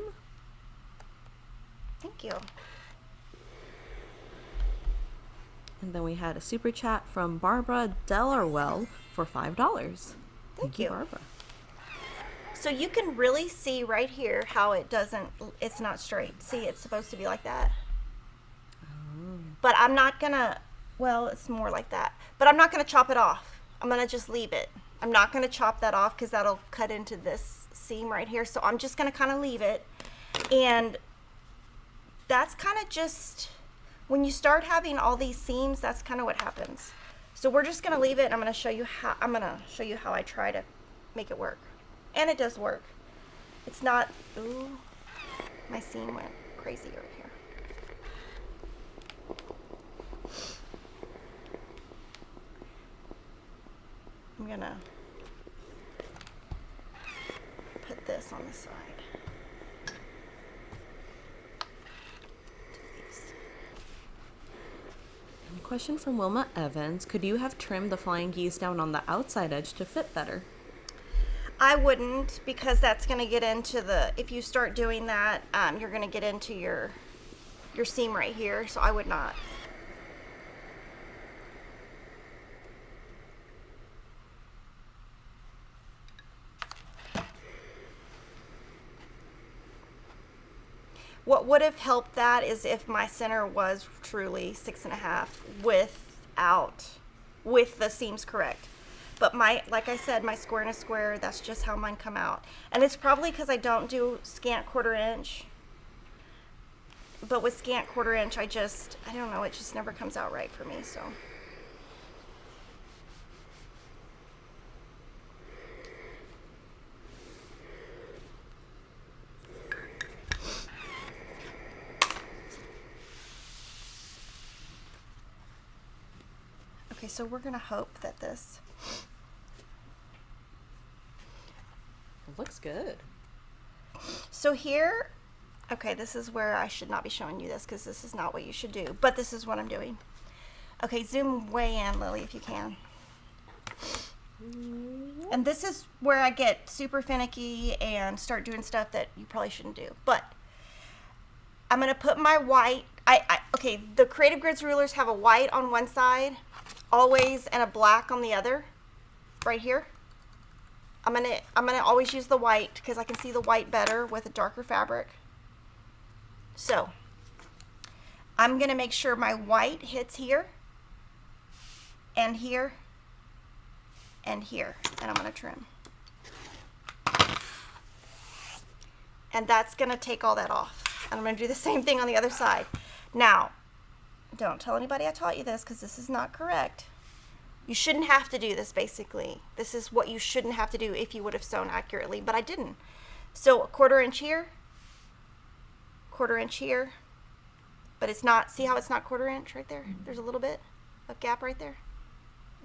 [SPEAKER 1] Thank you.
[SPEAKER 2] And then we had a super chat from Barbara Delarwell for $5. Thank you, Barbara.
[SPEAKER 1] So you can really see right here how it's not straight. See, it's supposed to be like that. Oh. But I'm not gonna, well, it's more like that. But I'm not gonna chop it off. I'm gonna just leave it. I'm not gonna chop that off because that'll cut into this seam right here. So I'm just gonna kind of leave it. And that's kind of just, when you start having all these seams, that's kind of what happens. So we're just gonna leave it, and I'm gonna show you how I try to make it work. And it does work. It's not, ooh, my seam went crazy right here. I'm gonna put this on the side.
[SPEAKER 2] Question from Wilma Evans. Could you have trimmed the flying geese down on the outside edge to fit better?
[SPEAKER 1] I wouldn't, because that's going to get into if you start doing that, you're going to get into your seam right here, so I would not. What would have helped that is if my center was truly 6.5 with the seams correct. But like I said, my square and a square, that's just how mine come out. And it's probably because I don't do scant 1/4 inch. But with scant 1/4 inch, I don't know, it just never comes out right for me, so. Okay, so we're gonna hope that this.
[SPEAKER 2] It looks good.
[SPEAKER 1] So here, okay, this is where I should not be showing you this because this is not what you should do, but this is what I'm doing. Okay, zoom way in, Lily, if you can. And this is where I get super finicky and start doing stuff that you probably shouldn't do. But I'm gonna put my white, okay, the Creative Grids rulers have a white on one side, always, and a black on the other, right here. I'm gonna always use the white because I can see the white better with a darker fabric. So I'm gonna make sure my white hits here and here and here, and I'm gonna trim. And that's gonna take all that off. And I'm gonna do the same thing on the other side. Now, don't tell anybody I taught you this because this is not correct. You shouldn't have to do this, basically. This is what you shouldn't have to do if you would have sewn accurately, but I didn't. So a 1/4 inch here, 1/4 inch here, but it's not, see how it's not 1/4 inch right there? There's a little bit of gap right there.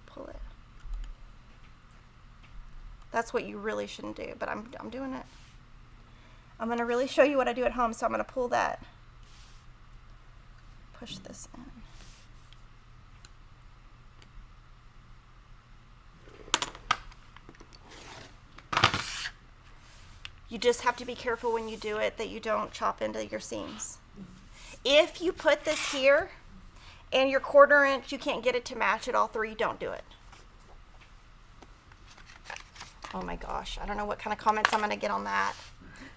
[SPEAKER 1] Pull it. That's what you really shouldn't do, but I'm doing it. I'm gonna really show you what I do at home, so I'm gonna pull that, push this in. You just have to be careful when you do it that you don't chop into your seams. If you put this here and your 1/4 inch, you can't get it to match at all 3, don't do it. Oh my gosh, I don't know what kind of comments I'm gonna get on that,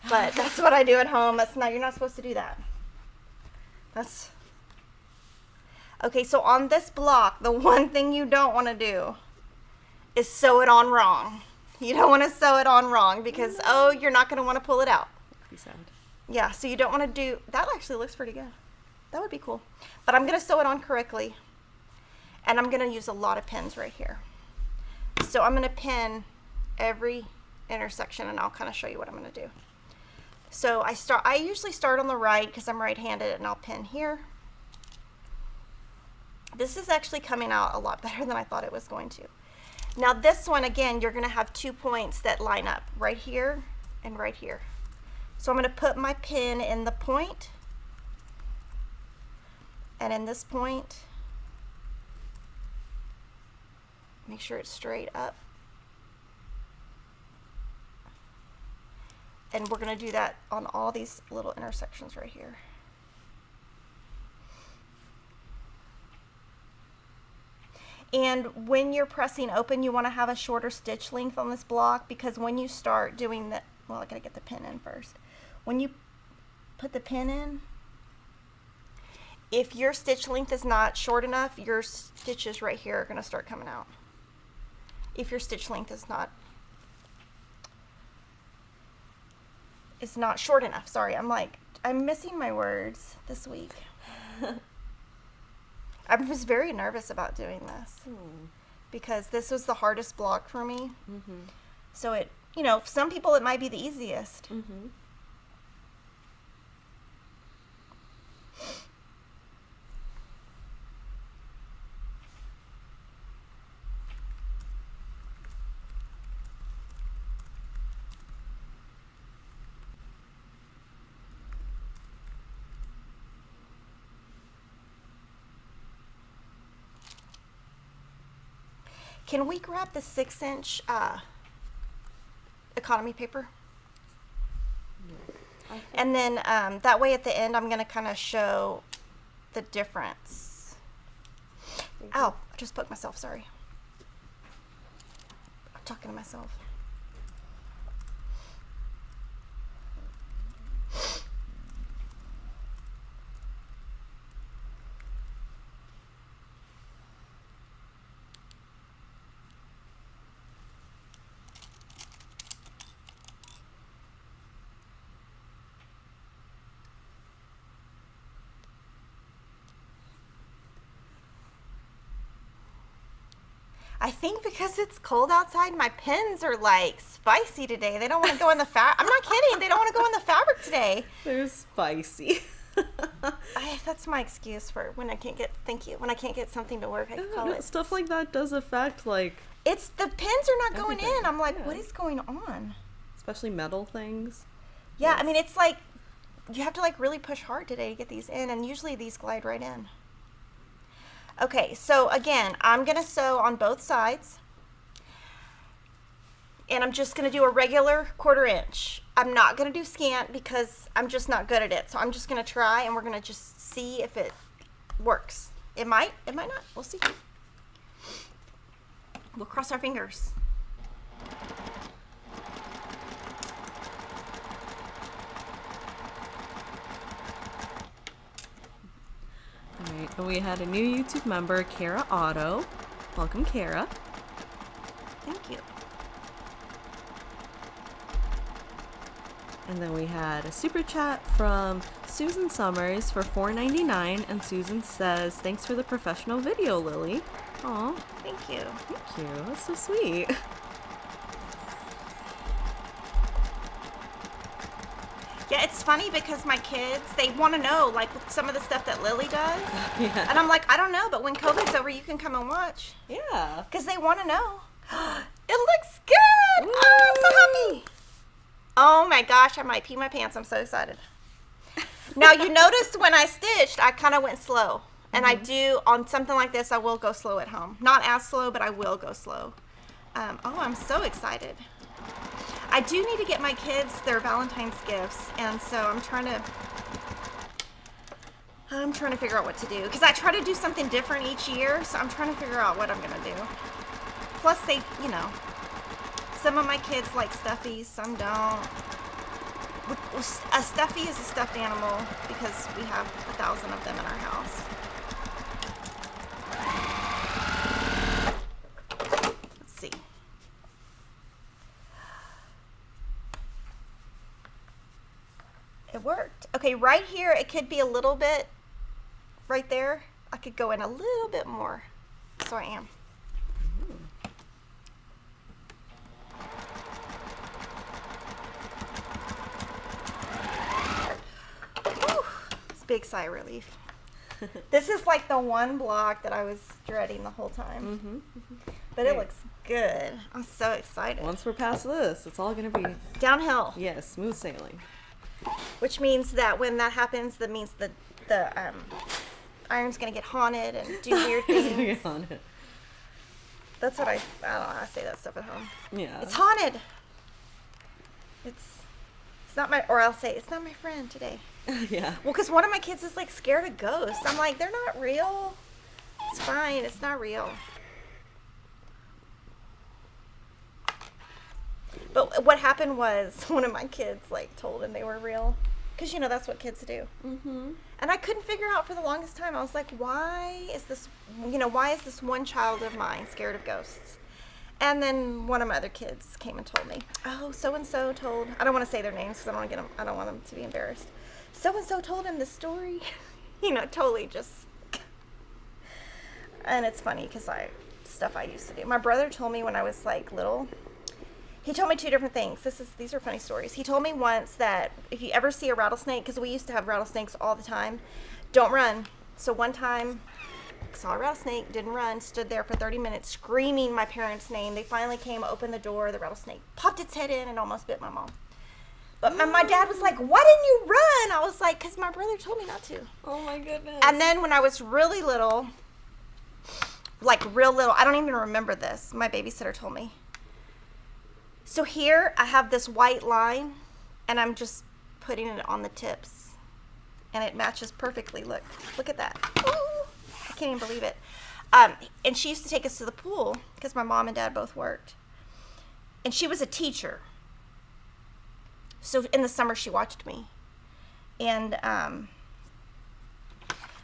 [SPEAKER 1] but that's what I do at home. You're not supposed to do that. Okay, so on this block, the one thing you don't want to do is sew it on wrong. You don't want to sew it on wrong because, oh, you're not going to want to pull it out.
[SPEAKER 2] Be sad.
[SPEAKER 1] Yeah, so you don't want to do, that actually looks pretty good. That would be cool. But I'm going to sew it on correctly. And I'm going to use a lot of pins right here. So I'm going to pin every intersection and I'll kind of show you what I'm going to do. So I usually start on the right because I'm right-handed, and I'll pin here. This is actually coming out a lot better than I thought it was going to. Now this one, again, you're going to have 2 points that line up, right here and right here. So I'm going to put my pin in the point and in this point. Make sure it's straight up. And we're going to do that on all these little intersections right here. And when you're pressing open, you want to have a shorter stitch length on this block, because when you start doing the, well, I got to get the pin in first. When you put the pin in, if your stitch length is not short enough, your stitches right here are going to start coming out. If your stitch length is not short enough. Sorry, I'm missing my words this week. I was very nervous about doing this because this was the hardest block for me. So it, you know, some people it might be the easiest. Can we grab the 6-inch economy paper? And then that way at the end I'm going to kind of show the difference. Ow, I just poked myself, sorry. I'm talking to myself. I think because it's cold outside, my pins are like spicy today. They don't want to go in the fabric. I'm not kidding. They don't want to go in the fabric today.
[SPEAKER 2] They're spicy.
[SPEAKER 1] That's my excuse for when I can't get, thank you, when I can't get something to work, I can call it.
[SPEAKER 2] Stuff like that does affect, like...
[SPEAKER 1] It's, the pins are not going
[SPEAKER 2] everything.
[SPEAKER 1] in. I'm like, what is going on?
[SPEAKER 2] Especially metal things.
[SPEAKER 1] Yeah,
[SPEAKER 2] Yes.
[SPEAKER 1] I mean, it's like, you have to like really push hard today to get these in, and usually these glide right in. Okay, so again, I'm going to sew on both sides, and I'm just going to do a regular 1/4 inch. I'm not going to do scant because I'm just not good at it, so I'm just going to try, and we're going to just see if it works. It might not. We'll see. We'll cross our fingers.
[SPEAKER 2] Alright, and we had a new YouTube member, Kara Otto. Welcome, Kara.
[SPEAKER 1] Thank you.
[SPEAKER 2] And then we had a super chat from Susan Summers for $4.99, and Susan says, "Thanks for the professional video, Lily." Aw,
[SPEAKER 1] Thank you.
[SPEAKER 2] thank you. That's so sweet.
[SPEAKER 1] Yeah, it's funny because my kids, they want to know like some of the stuff that Lily does.
[SPEAKER 2] Yeah.
[SPEAKER 1] And I'm like, I don't know, but when COVID's over, you can come and watch.
[SPEAKER 2] Yeah.
[SPEAKER 1] Because they want to know. It looks good. Oh, I'm so happy. Oh my gosh, I might pee my pants. I'm so excited. Now, you noticed when I stitched, I kind of went slow. And I do, on something like this, I will go slow at home. Not as slow, but I will go slow. Oh, I'm so excited. I do need to get my kids their Valentine's gifts, and so I'm trying to I'm trying to figure out what to do because I try to do something different each year, so I'm trying to figure out what I'm gonna do. Plus, they, you know, some of my kids like stuffies, some don't. A stuffy is a stuffed animal because we have 1,000 of them in our house. Let's see. It worked. Okay, right here, it could be a little bit, right there, I could go in a little bit more. So I am. Big sigh of relief. This is like the one block that I was dreading the whole time. But it looks good. I'm so excited.
[SPEAKER 2] Once we're past this, it's all going to be
[SPEAKER 1] downhill.
[SPEAKER 2] Yes, smooth sailing.
[SPEAKER 1] Which means that when that happens, that means the iron's going to get haunted and do weird things. That's what I don't know. I say that stuff at home.
[SPEAKER 2] Yeah.
[SPEAKER 1] It's haunted. It's not my, or I'll say, it's not my friend today.
[SPEAKER 2] Yeah.
[SPEAKER 1] Well, because one of my kids is like scared of ghosts. I'm like, they're not real. It's fine. It's not real. But what happened was one of my kids like told him they were real. Because, you know, that's what kids do. And I couldn't figure out for the longest time. I was like, why is this one child of mine scared of ghosts? And then one of my other kids came and told me, oh, so-and-so told, I don't want to say their names because I don't want them to be embarrassed. So-and-so told him this story, you know, totally just, and it's funny because stuff I used to do. My brother told me when I was like little, he told me two different things. These are funny stories. He told me once that if you ever see a rattlesnake, because we used to have rattlesnakes all the time, don't run. So one time, saw a rattlesnake, didn't run, stood there for 30 minutes screaming my parents' name. They finally came, opened the door, the rattlesnake popped its head in and almost bit my mom. But my dad was like, why didn't you run? I was like, because my brother told me not to.
[SPEAKER 2] Oh my goodness.
[SPEAKER 1] And then when I was really little, like real little, I don't even remember this. My babysitter told me. So here I have this white line and I'm just putting it on the tips and it matches perfectly. Look at that. Ooh, I can't even believe it. And she used to take us to the pool because my mom and dad both worked. And she was a teacher. So in the summer, she watched me. And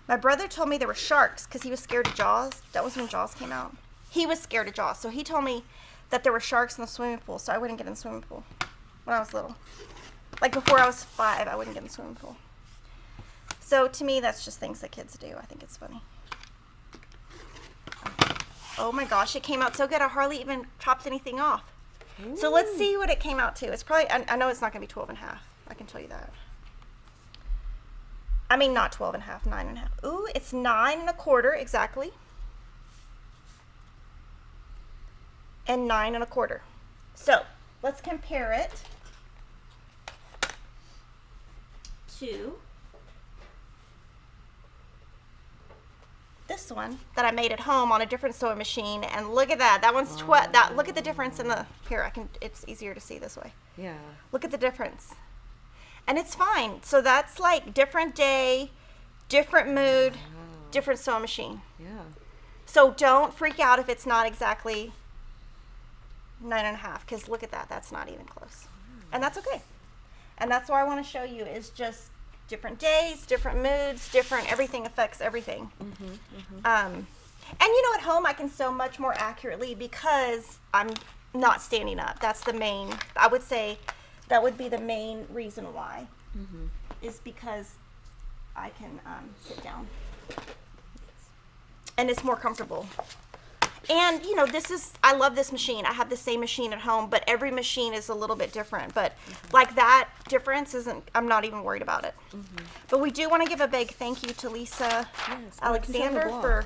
[SPEAKER 1] my brother told me there were sharks because he was scared of Jaws. That was when Jaws came out. He was scared of Jaws. So he told me that there were sharks in the swimming pool. So I wouldn't get in the swimming pool when I was little. Like before I was 5, I wouldn't get in the swimming pool. So to me, that's just things that kids do. I think it's funny. Oh my gosh, it came out so good. I hardly even chopped anything off. Ooh. So let's see what it came out to. It's probably, I know it's not going to be 12 and a half. I can tell you that. I mean, not 12 and a half, 9 and a half. Ooh, it's 9 and a quarter exactly. And 9 and a quarter. So let's compare it to this one that I made at home on a different sewing machine, and look at that. That one's look at the difference in the it's easier to see this way.
[SPEAKER 2] Yeah.
[SPEAKER 1] Look at the difference. And it's fine. So that's like different day, different mood, different sewing machine.
[SPEAKER 2] Yeah.
[SPEAKER 1] So don't freak out if it's not exactly 9 and a half, because look at that. That's not even close. And that's okay. And that's what I want to show you is just different days, different moods, everything affects everything. And you know, at home I can sew much more accurately because I'm not standing up. That's the main, I would say that would be the main reason why, is because I can sit down. And it's more comfortable. And, you know, I love this machine. I have the same machine at home, but every machine is a little bit different. But, like, that difference I'm not even worried about it. But we do want to give a big thank you to Lissa Alexander for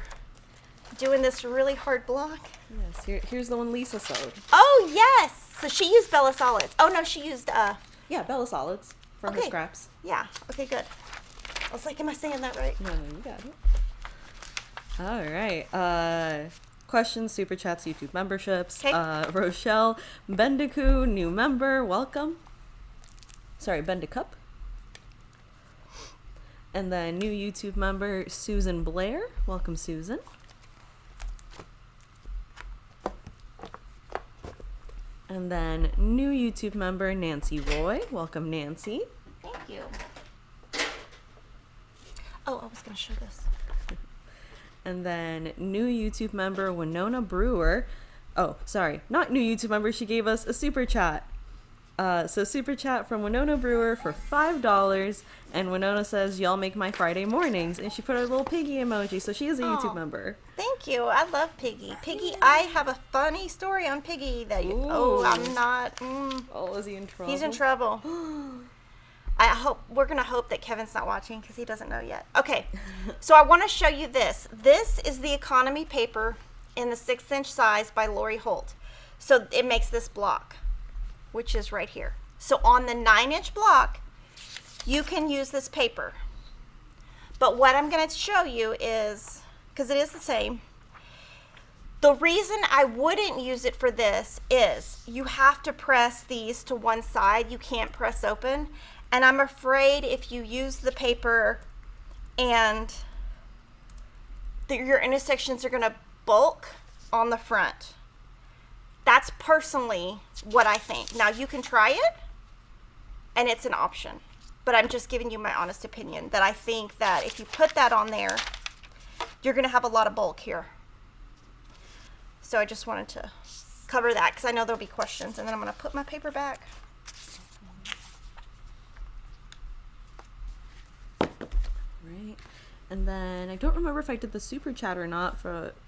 [SPEAKER 1] doing this really hard block.
[SPEAKER 2] Yes, here's the one Lissa sewed.
[SPEAKER 1] Oh, yes! So she used Bella Solids. Oh, no, she used,
[SPEAKER 2] yeah, Bella Solids from her scraps.
[SPEAKER 1] Yeah, okay, good. I was like, am I saying that right?
[SPEAKER 2] No, you got it. All right. Questions, super chats, YouTube memberships. Rochelle Bendicu, new member, welcome. Sorry, Bendicup. And then new YouTube member Susan Blair. Welcome, Susan. And then new YouTube member Nancy Roy. Welcome, Nancy.
[SPEAKER 1] Thank you. Oh, I was going to show this.
[SPEAKER 2] And then new YouTube member Winona Brewer. Oh, sorry, not new YouTube member. She gave us a super chat. So super chat from Winona Brewer for $5. And Winona says, y'all make my Friday mornings. And she put a little piggy emoji. So she is a YouTube member.
[SPEAKER 1] Thank you. I love Piggy. Piggy, I have a funny story on Piggy that you... Oh, I'm not...
[SPEAKER 2] Oh, is he in trouble?
[SPEAKER 1] He's in trouble. We're going to hope that Kevin's not watching because he doesn't know yet. Okay, so I want to show you this. This is the economy paper in the 6-inch size by Lori Holt. So it makes this block, which is right here. So on the 9-inch block, you can use this paper. But what I'm going to show you is, because it is the same, the reason I wouldn't use it for this is you have to press these to one side. You can't press open. And I'm afraid if you use the paper and your intersections are going to bulk on the front. That's personally what I think. Now you can try it and it's an option, but I'm just giving you my honest opinion that I think that if you put that on there, you're going to have a lot of bulk here. So I just wanted to cover that because I know there'll be questions, and then I'm going to put my paper back.
[SPEAKER 2] Right. And then I don't remember if I did the super chat or not,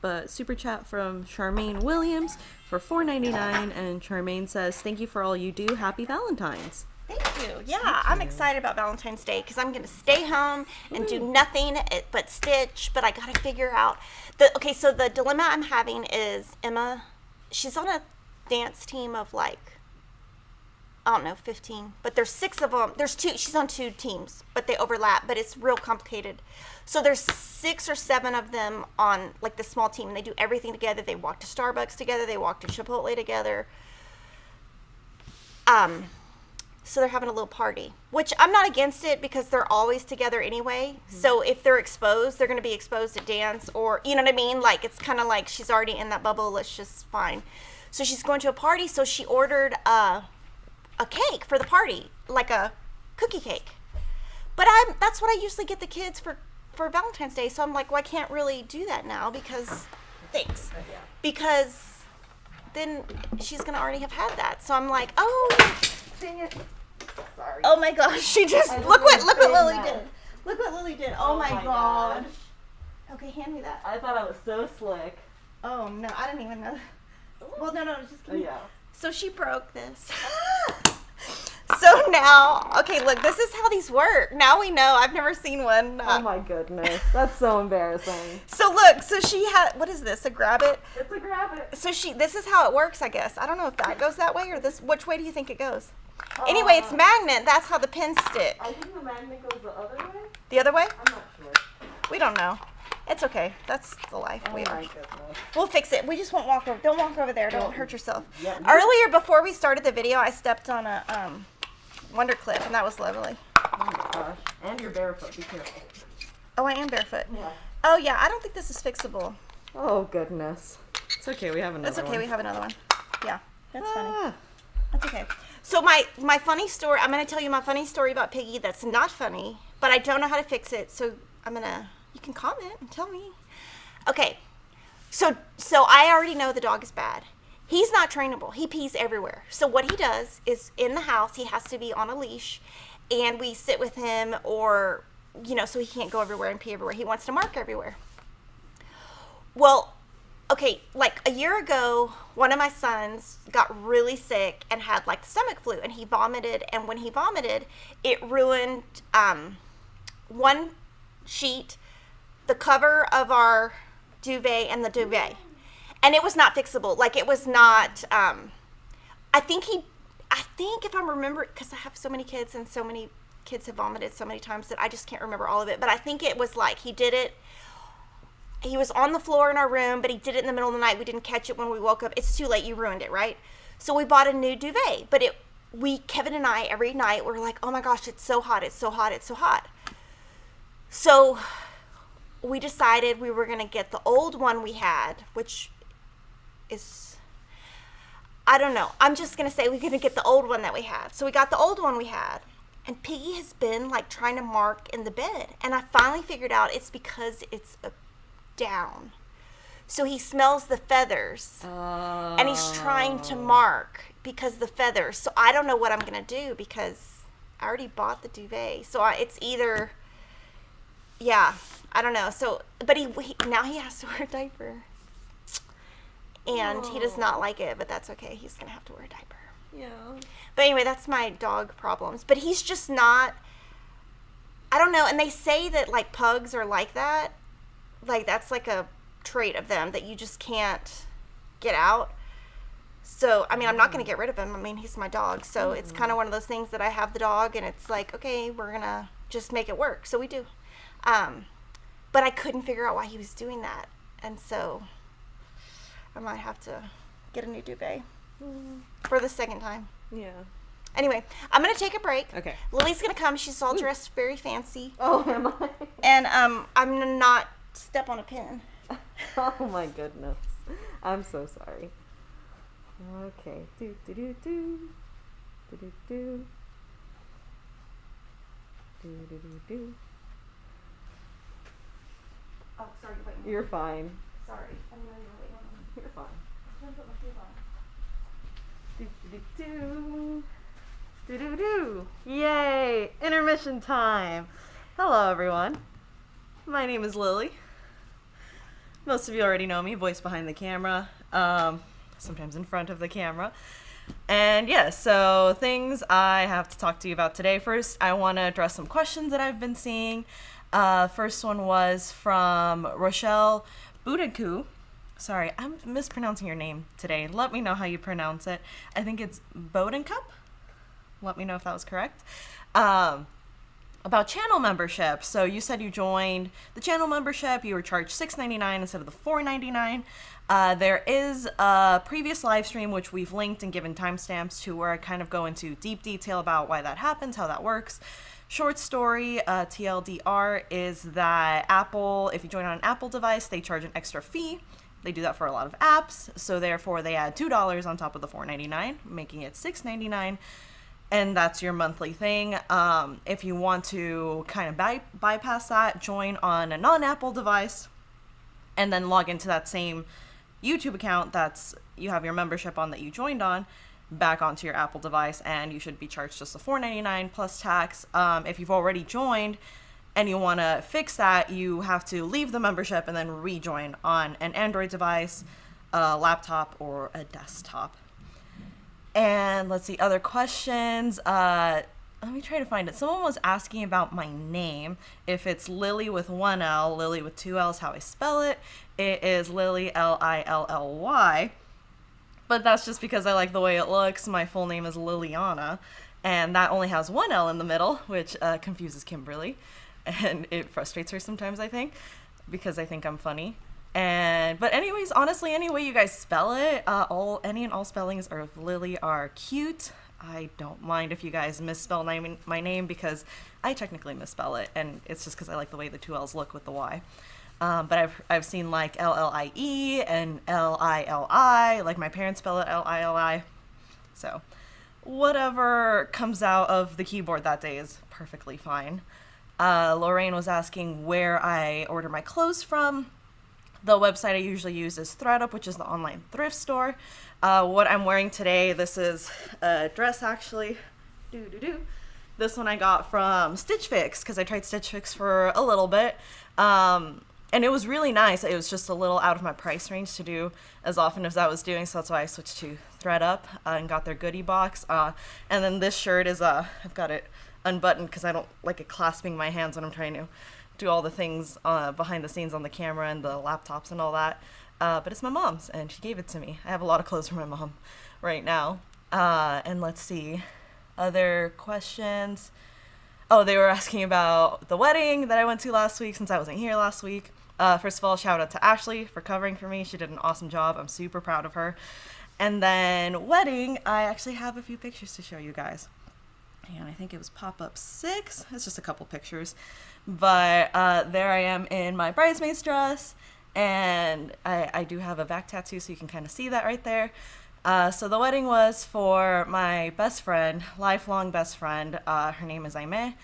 [SPEAKER 2] but super chat from Charmaine Williams for $4.99, and Charmaine says, "Thank you for all you do. Happy Valentine's."
[SPEAKER 1] Thank you. Yeah, I'm excited about Valentine's Day because I'm going to stay home and do nothing but stitch, but I got to figure out okay, so the dilemma I'm having is Emma, she's on a dance team of like, I don't know, 15, but there's 6 of them. There's 2, she's on 2 teams, but they overlap, but it's real complicated. So there's 6 or 7 of them on like the small team, and they do everything together. They walk to Starbucks together. They walk to Chipotle together. So they're having a little party, which I'm not against it because they're always together anyway. Mm-hmm. So if they're exposed, they're going to be exposed at dance, or, you know what I mean? Like, it's kind of like she's already in that bubble. Let's just fine. So she's going to a party. So she ordered a cake for the party, like a cookie cake. But that's what I usually get the kids for Valentine's Day. So I'm like, well, I can't really do that now because, thanks. Because then she's going to already have had that. So I'm like, oh, dang it. Sorry. Oh my gosh, she just, look what Lily did. Look what Lily did. Oh my gosh. Okay, hand me that.
[SPEAKER 2] I thought I was so slick.
[SPEAKER 1] Oh no, I didn't even know. Well, no, just kidding.
[SPEAKER 2] Yeah.
[SPEAKER 1] So she broke this. So now, okay, look, this is how these work. Now we know. I've never seen one.
[SPEAKER 2] Oh my goodness, that's so embarrassing.
[SPEAKER 1] So look, so she had, what is this, a grab it?
[SPEAKER 2] It's a grab it.
[SPEAKER 1] So this is how it works, I guess. I don't know if that goes that way or this, which way do you think it goes? Anyway, it's magnet. That's how the pins stick.
[SPEAKER 2] I think the magnet goes the other way.
[SPEAKER 1] The other way?
[SPEAKER 2] I'm not sure.
[SPEAKER 1] We don't know. It's okay. That's the life we are.
[SPEAKER 2] My goodness.
[SPEAKER 1] We'll fix it. We just won't walk over. Don't walk over there. Don't hurt yourself.
[SPEAKER 2] Yeah.
[SPEAKER 1] Earlier, before we started the video, I stepped on a Wonder Clip, and that was lovely.
[SPEAKER 2] Oh my gosh. And you're barefoot. Be careful.
[SPEAKER 1] Oh, I am barefoot.
[SPEAKER 2] Yeah.
[SPEAKER 1] Oh, yeah. I don't think this is fixable.
[SPEAKER 2] Oh, goodness. It's okay. We have another one.
[SPEAKER 1] It's okay. We have another one. Yeah. That's funny. That's okay. So my funny story, I'm going to tell you my funny story about Piggy that's not funny, but I don't know how to fix it. So you can comment and tell me. Okay. So I already know the dog is bad. He's not trainable. He pees everywhere. So what he does is in the house, he has to be on a leash, and we sit with him, or, so he can't go everywhere and pee everywhere. He wants to mark everywhere. Well, okay, like a year ago, one of my sons got really sick and had like stomach flu, and he vomited. And when he vomited, it ruined one sheet, the cover of our duvet, and the duvet. And it was not fixable. Like, it was not, I think if I remember, because I have so many kids and so many kids have vomited so many times that I just can't remember all of it. But I think it was like he did it. He was on the floor in our room, but he did it in the middle of the night. We didn't catch it when we woke up. It's too late. You ruined it, right? So we bought a new duvet. But Kevin and I, every night, we're like, oh my gosh, it's so hot. It's so hot. It's so hot. So we decided we were going to get the old one we had, which is, I don't know. I'm just going to say we're going to get the old one that we had. So we got the old one we had. And Piggy has been like trying to mark in the bed. And I finally figured out it's because it's a down. So he smells the feathers. And he's trying to mark because the feathers. So I don't know what I'm going to do because I already bought the duvet. So it's either, yeah, I don't know. So, but he now he has to wear a diaper. And he does not like it, but that's okay. He's going to have to wear a diaper.
[SPEAKER 2] Yeah.
[SPEAKER 1] But anyway, that's my dog problems. But he's just not, I don't know. And they say that like pugs are like that. Like that's like a trait of them that you just can't get out. So, I mean, I'm not going to get rid of him. I mean, he's my dog. So it's kind of one of those things that I have the dog and it's like, okay, we're going to just make it work. So we do. But I couldn't figure out why he was doing that. And so I might have to get a new duvet for the second time.
[SPEAKER 2] Yeah.
[SPEAKER 1] Anyway, I'm going to take a break.
[SPEAKER 2] Okay.
[SPEAKER 1] Lily's going to come. She's all dressed very fancy.
[SPEAKER 2] Oh, am I?
[SPEAKER 1] And I'm going to not step on a pin.
[SPEAKER 2] Oh my goodness. I'm so sorry. Okay. Do do do do. Do do do. Do do do do.
[SPEAKER 1] Oh, sorry. Wait.
[SPEAKER 2] You're fine.
[SPEAKER 1] Sorry. I didn't know you were waiting on me.
[SPEAKER 2] You're fine.
[SPEAKER 1] I'm going to put my shoes on.
[SPEAKER 2] Do do do. Do do do. Yay! Intermission time. Hello, everyone. My name is Lily. Most of you already know me, voice behind the camera, sometimes in front of the camera. And yeah, so things I have to talk to you about today. First, I want to address some questions that I've been seeing. First one was from Rochelle Budaku. Sorry, I'm mispronouncing your name today. Let me know how you pronounce it. I think it's Bodencup. Let me know if that was correct. About channel membership. So you said you joined the channel membership. You were charged $6.99 instead of the $4.99. There is a previous live stream which we've linked and given timestamps to where I kind of go into deep detail about why that happens, how that works. Short story, TLDR, is that Apple, if you join on an Apple device, they charge an extra fee. They do that for a lot of apps, so therefore they add $2 on top of the $4.99, making it $6.99. And that's your monthly thing. If you want to kind of bypass that, join on a non-Apple device and then log into that same YouTube account that's you have your membership on that you joined on back onto your Apple device, and you should be charged just the $4.99 plus tax. If you've already joined and you want to fix that, you have to leave the membership and then rejoin on an Android device, a laptop, or a desktop. And let's see, other questions. Let me try to find it. Someone was asking about my name. If it's Lily with one L, Lily with two L's, how I spell it. It is Lily, Lilly. But that's just because I like the way it looks. My full name is Liliana. And that only has one L in the middle, which confuses Kimberly. And it frustrates her sometimes, I think, because I think I'm funny. But anyways, honestly, any way you guys spell it, any and all spellings of Lily are cute. I don't mind if you guys misspell my name because I technically misspell it, and it's just because I like the way the two L's look with the Y. But I've seen like LLIE and LILI, like my parents spell it LILI. So whatever comes out of the keyboard that day is perfectly fine. Lorraine was asking where I order my clothes from. The website I usually use is ThredUp, which is the online thrift store. What I'm wearing today, this is a dress actually. This one I got from Stitch Fix because I tried Stitch Fix for a little bit. And it was really nice. It was just a little out of my price range to do as often as I was doing, so that's why I switched to ThredUp and got their goodie box. And then this shirt is, I've got it unbuttoned because I don't like it clasping my hands when I'm trying to do all the things behind the scenes on the camera and the laptops and all that. But it's my mom's, and she gave it to me. I have a lot of clothes from my mom right now. And let's see, other questions. Oh, they were asking about the wedding that I went to last week since I wasn't here last week. First of all, shout out to Ashley for covering for me. She did an awesome job. I'm super proud of her. And then wedding, I actually have a few pictures to show you guys. and I think it was pop-up 6. It's just a couple pictures. But there I am in my bridesmaid's dress, and I do have a back tattoo, so you can kind of see that right there. So the wedding was for my best friend, lifelong best friend. Her name is Aime.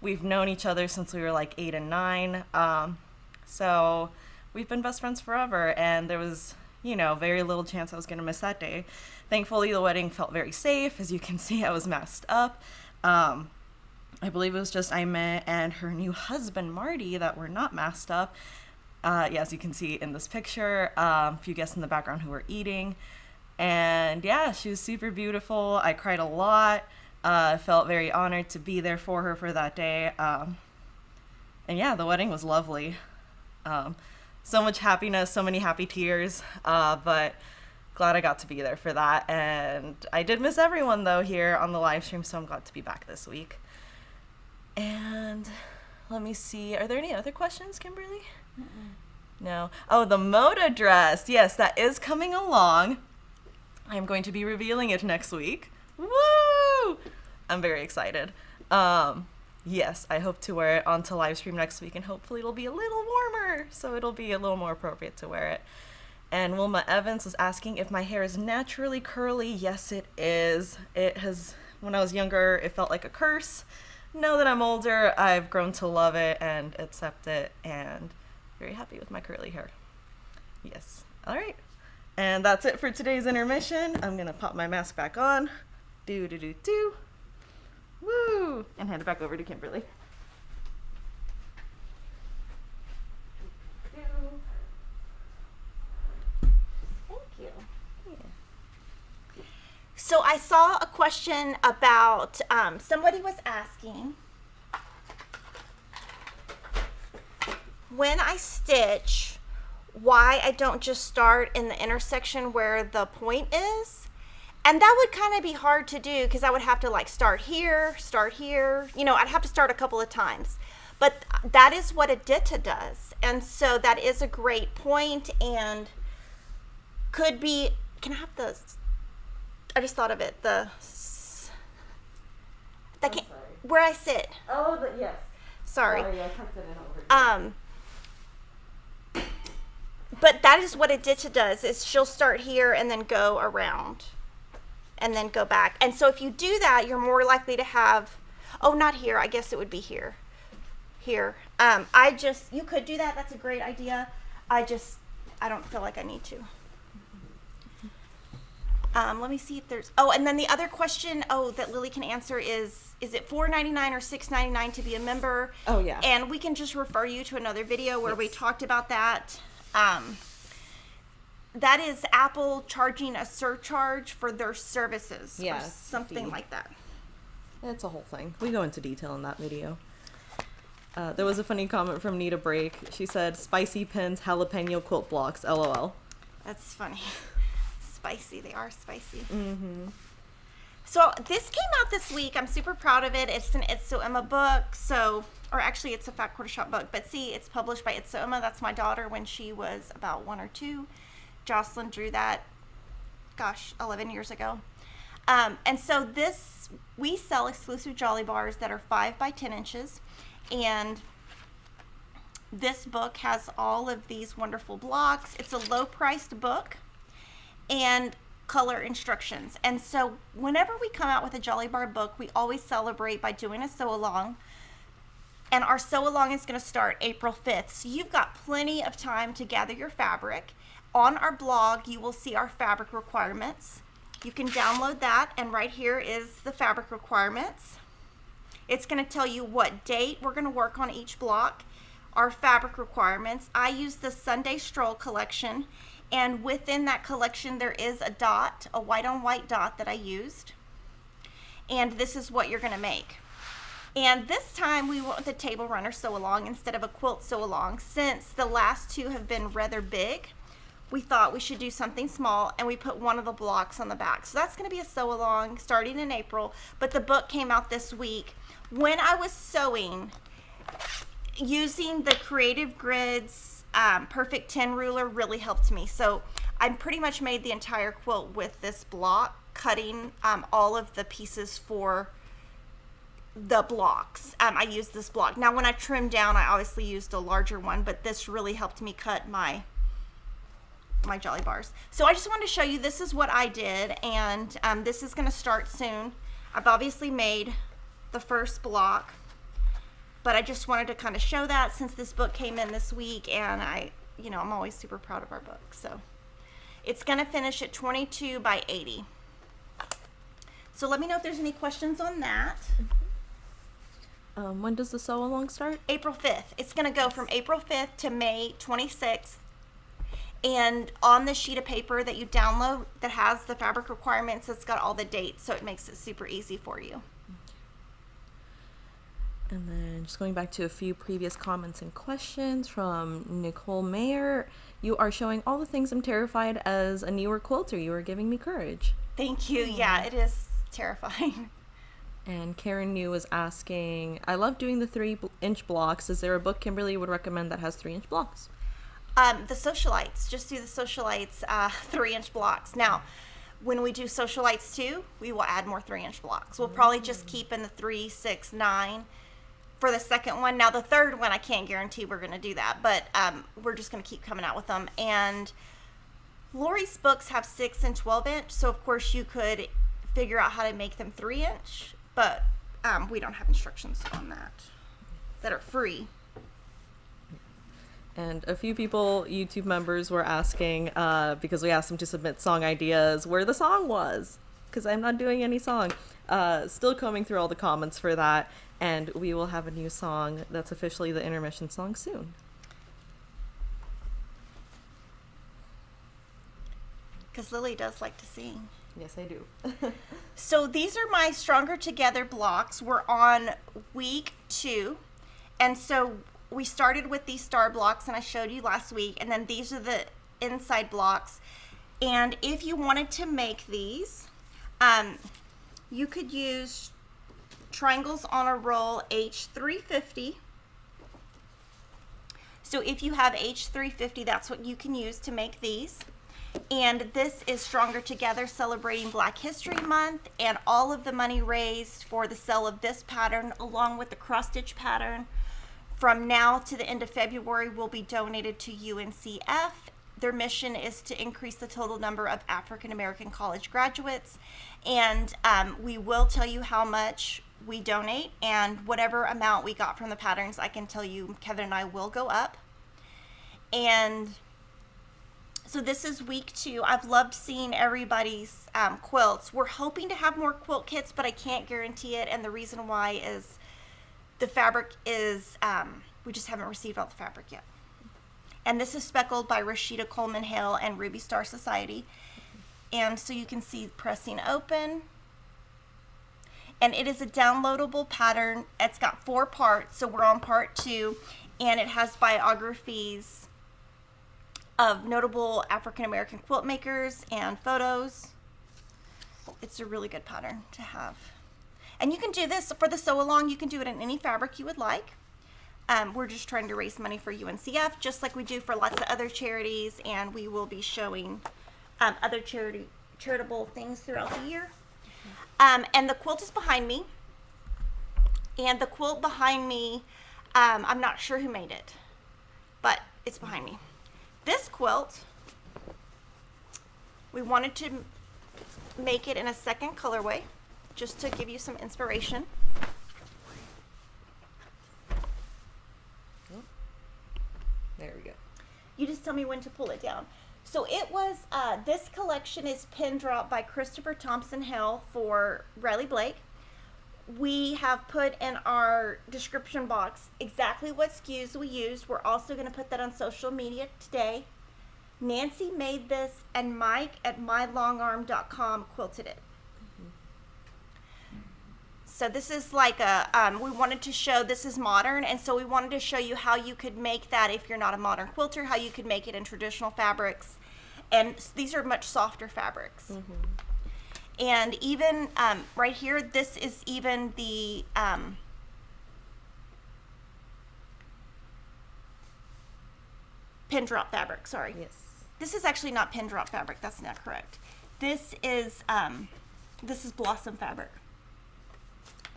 [SPEAKER 2] We've known each other since we were like 8 and 9. So we've been best friends forever, and there was, you know, very little chance I was going to miss that day. Thankfully, the wedding felt very safe. As you can see, I was masked up. I believe it was just Aime and her new husband, Marty, that were not masked up. Yeah, as you can see in this picture, a few guests in the background who were eating. And yeah, she was super beautiful. I cried a lot. I felt very honored to be there for her for that day. And yeah, the wedding was lovely. So much happiness, so many happy tears, but glad I got to be there for that. And I did miss everyone though here on the live stream, so I'm glad to be back this week. And let me see, are there any other questions, Kimberly? No. Oh, the Moda dress. Yes, that is coming along. I'm going to be revealing it next week. Woo! I'm very excited. Yes, I hope to wear it onto live stream next week, and hopefully it'll be a little warmer, so it'll be a little more appropriate to wear it. And Wilma Evans was asking if my hair is naturally curly. Yes, it is. It has, when I was younger, it felt like a curse. Now that I'm older, I've grown to love it and accept it, and very happy with my curly hair. Yes. All right. And that's it for today's intermission. I'm going to pop my mask back on. Do. Woo! And hand it back over to Kimberly.
[SPEAKER 1] Thank you. Yeah. So I saw a question about, somebody was asking, when I stitch, why I don't just start in the intersection where the point is. And that would kind of be hard to do because I would have to like start here, you know, I'd have to start a couple of times. But that is what a Ditta does. And so that is a great point and could be, can I have the, I just thought of it, where I sit.
[SPEAKER 2] Oh, yes.
[SPEAKER 1] Sorry.
[SPEAKER 2] I tucked it in over here.
[SPEAKER 1] But that is what a Ditta does, is she'll start here and then go around and then go back. And so if you do that, you're more likely to have, oh, not here, I guess it would be here. Here. You could do that, that's a great idea. I don't feel like I need to. Let me see if there's, oh, and then the other question, that Lilly can answer is it $4.99 or $6.99 to be a member?
[SPEAKER 2] Oh, yeah.
[SPEAKER 1] And we can just refer you to another video where we talked about that. That is Apple charging a surcharge for their services, or something like that.
[SPEAKER 2] It's a whole thing. We go into detail in that video. There was a funny comment from Nita Break. She said, "Spicy pins, jalapeno quilt blocks, LOL."
[SPEAKER 1] That's funny. Spicy. They are spicy.
[SPEAKER 2] Mm-hmm.
[SPEAKER 1] So this came out this week. I'm super proud of it. It's an It's So Emma book. Or actually it's a Fat Quarter Shop book. But see, it's published by It's So Emma. That's my daughter when she was about 1 or 2. Jocelyn drew that, 11 years ago. And so we sell exclusive Jolly Bars that are 5 by 10 inches. And this book has all of these wonderful blocks. It's a low-priced book and color instructions. And so whenever we come out with a Jolly Bar book, we always celebrate by doing a sew-along. And our sew-along is going to start April 5th. So you've got plenty of time to gather your fabric. On our blog, you will see our fabric requirements. You can download that, and right here is the fabric requirements. It's going to tell you what date we're going to work on each block, our fabric requirements. I use the Sunday Stroll collection, and within that collection there is a dot, a white on white dot that I used. And this is what you're going to make. And this time we went with a table runner sew-along instead of a quilt sew-along. Since the last 2 have been rather big, we thought we should do something small, and we put one of the blocks on the back. So that's going to be a sew-along starting in April, but the book came out this week. When I was sewing, using the Creative Grids Perfect 10 ruler really helped me. So I pretty much made the entire quilt with this block, cutting all of the pieces for the blocks. I used this block. Now when I trimmed down, I obviously used a larger one, but this really helped me cut my Jolly Bars. So I just wanted to show you, this is what I did, and this is going to start soon. I've obviously made the first block, but I just wanted to kind of show that since this book came in this week, and I'm always super proud of our book. So it's going to finish at 22 by 80. So let me know if there's any questions on that.
[SPEAKER 2] When does the sew along start?
[SPEAKER 1] April 5th. It's going to go from April 5th to May 26th. And on the sheet of paper that you download that has the fabric requirements, it's got all the dates, so it makes it super easy for you.
[SPEAKER 2] And then just going back to a few previous comments and questions from Nicole Mayer. You are showing all the things I'm terrified as a newer quilter. You are giving me courage.
[SPEAKER 1] Thank you. Yeah, it is terrifying.
[SPEAKER 2] And Karen New was asking, I love doing the 3-inch blocks. Is there a book Kimberly would recommend that has 3-inch blocks?
[SPEAKER 1] The Sewcialites. Just do the Sewcialites 3-inch blocks. Now, when we do Sewcialites 2, we will add more 3-inch blocks. We'll probably just keep in the 3, 6, 9 for the second one. Now, the third one, I can't guarantee we're going to do that, but we're just going to keep coming out with them. And Lori's books have 6 and 12-inch, so of course you could figure out how to make them 3-inch, but we don't have instructions on that are free.
[SPEAKER 2] And a few people, YouTube members, were asking, because we asked them to submit song ideas, where the song was, because I'm not doing any song. Still combing through all the comments for that, and we will have a new song that's officially the Intermission song soon.
[SPEAKER 1] Because Lilly does like to sing.
[SPEAKER 2] Yes, I do.
[SPEAKER 1] So these are my Stronger Together blocks. We're on week 2, and so we started with these star blocks, and I showed you last week, and then these are the inside blocks. And if you wanted to make these, you could use triangles on a roll H350. So if you have H350, that's what you can use to make these. And this is Stronger Together, celebrating Black History Month, and all of the money raised for the sale of this pattern, along with the cross stitch pattern, from now to the end of February, will be donated to UNCF. Their mission is to increase the total number of African American college graduates, and we will tell you how much we donate, and whatever amount we got from the patterns, I can tell you Kevin and I will go up. And so this is week 2. I've loved seeing everybody's quilts. We're hoping to have more quilt kits, but I can't guarantee it, and the reason why is the fabric is, we just haven't received all the fabric yet. And this is speckled by Rashida Coleman Hale and Ruby Star Society. And so you can see pressing open. And it is a downloadable pattern. It's got 4 parts, so we're on part 2. And it has biographies of notable African American quilt makers and photos. It's a really good pattern to have. And you can do this for the sew along. You can do it in any fabric you would like. We're just trying to raise money for UNCF, just like we do for lots of other charities, and we will be showing other charitable things throughout the year. And the quilt is behind me. And the quilt behind me, I'm not sure who made it, but it's behind me. This quilt, we wanted to make it in a second colorway, just to give you some inspiration.
[SPEAKER 2] There we go.
[SPEAKER 1] You just tell me when to pull it down. So it was, this collection is pin drop by Christopher Thompson Hill for Riley Blake. We have put in our description box exactly what SKUs we used. We're also going to put that on social media today. Nancy made this, and Mike at mylongarm.com quilted it. So this is like a, we wanted to show this is modern, and so we wanted to show you how you could make that if you're not a modern quilter, how you could make it in traditional fabrics. And these are much softer fabrics. And even right here, this is even the pin drop fabric, sorry.
[SPEAKER 2] Yes.
[SPEAKER 1] This is actually not pin drop fabric, that's not correct. This is blossom fabric.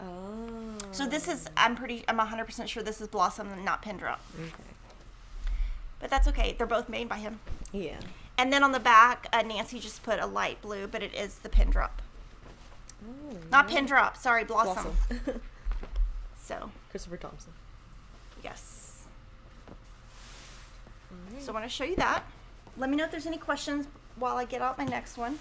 [SPEAKER 2] Oh.
[SPEAKER 1] So this is, I'm 100% sure this is Blossom and not Pin Drop.
[SPEAKER 2] Okay.
[SPEAKER 1] But that's okay. They're both made by him.
[SPEAKER 2] Yeah.
[SPEAKER 1] And then on the back, Nancy just put a light blue, but it is the Pin Drop.
[SPEAKER 2] Oh,
[SPEAKER 1] Not Pin Drop, sorry, Blossom. So.
[SPEAKER 2] Christopher Thompson.
[SPEAKER 1] Yes.
[SPEAKER 2] Right.
[SPEAKER 1] So I want to show you that. Let me know if there's any questions while I get out my next one.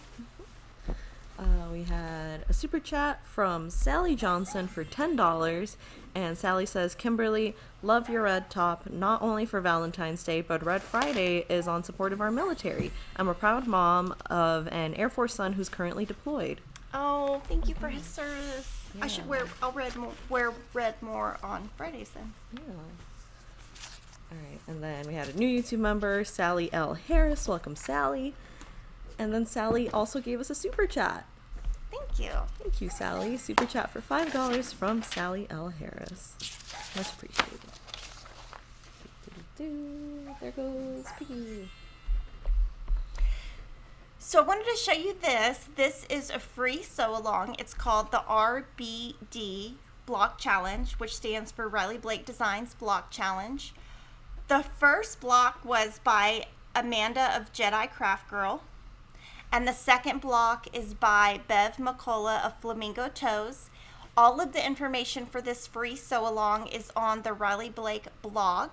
[SPEAKER 2] We had a super chat from Sally Johnson for $10, and Sally says, Kimberly, love your red top, not only for Valentine's Day, but Red Friday is on support of our military. I'm a proud mom of an Air Force son who's currently deployed.
[SPEAKER 1] Oh, thank you for his service.
[SPEAKER 2] Yeah.
[SPEAKER 1] I should I'll wear red more on Fridays then.
[SPEAKER 2] Yeah. All right, and then we had a new YouTube member, Sally L. Harris. Welcome, Sally. And then Sally also gave us a super chat.
[SPEAKER 1] Thank you.
[SPEAKER 2] Thank you, Sally. Super chat for $5 from Sally L. Harris. Much appreciated. There goes Piggy.
[SPEAKER 1] So I wanted to show you this. This is a free sew along. It's called the RBD Block Challenge, which stands for Riley Blake Designs Block Challenge. The first block was by Amanda of Jedi Craft Girl. And the second block is by Bev McCullough of Flamingo Toes. All of the information for this free sew along is on the Riley Blake blog.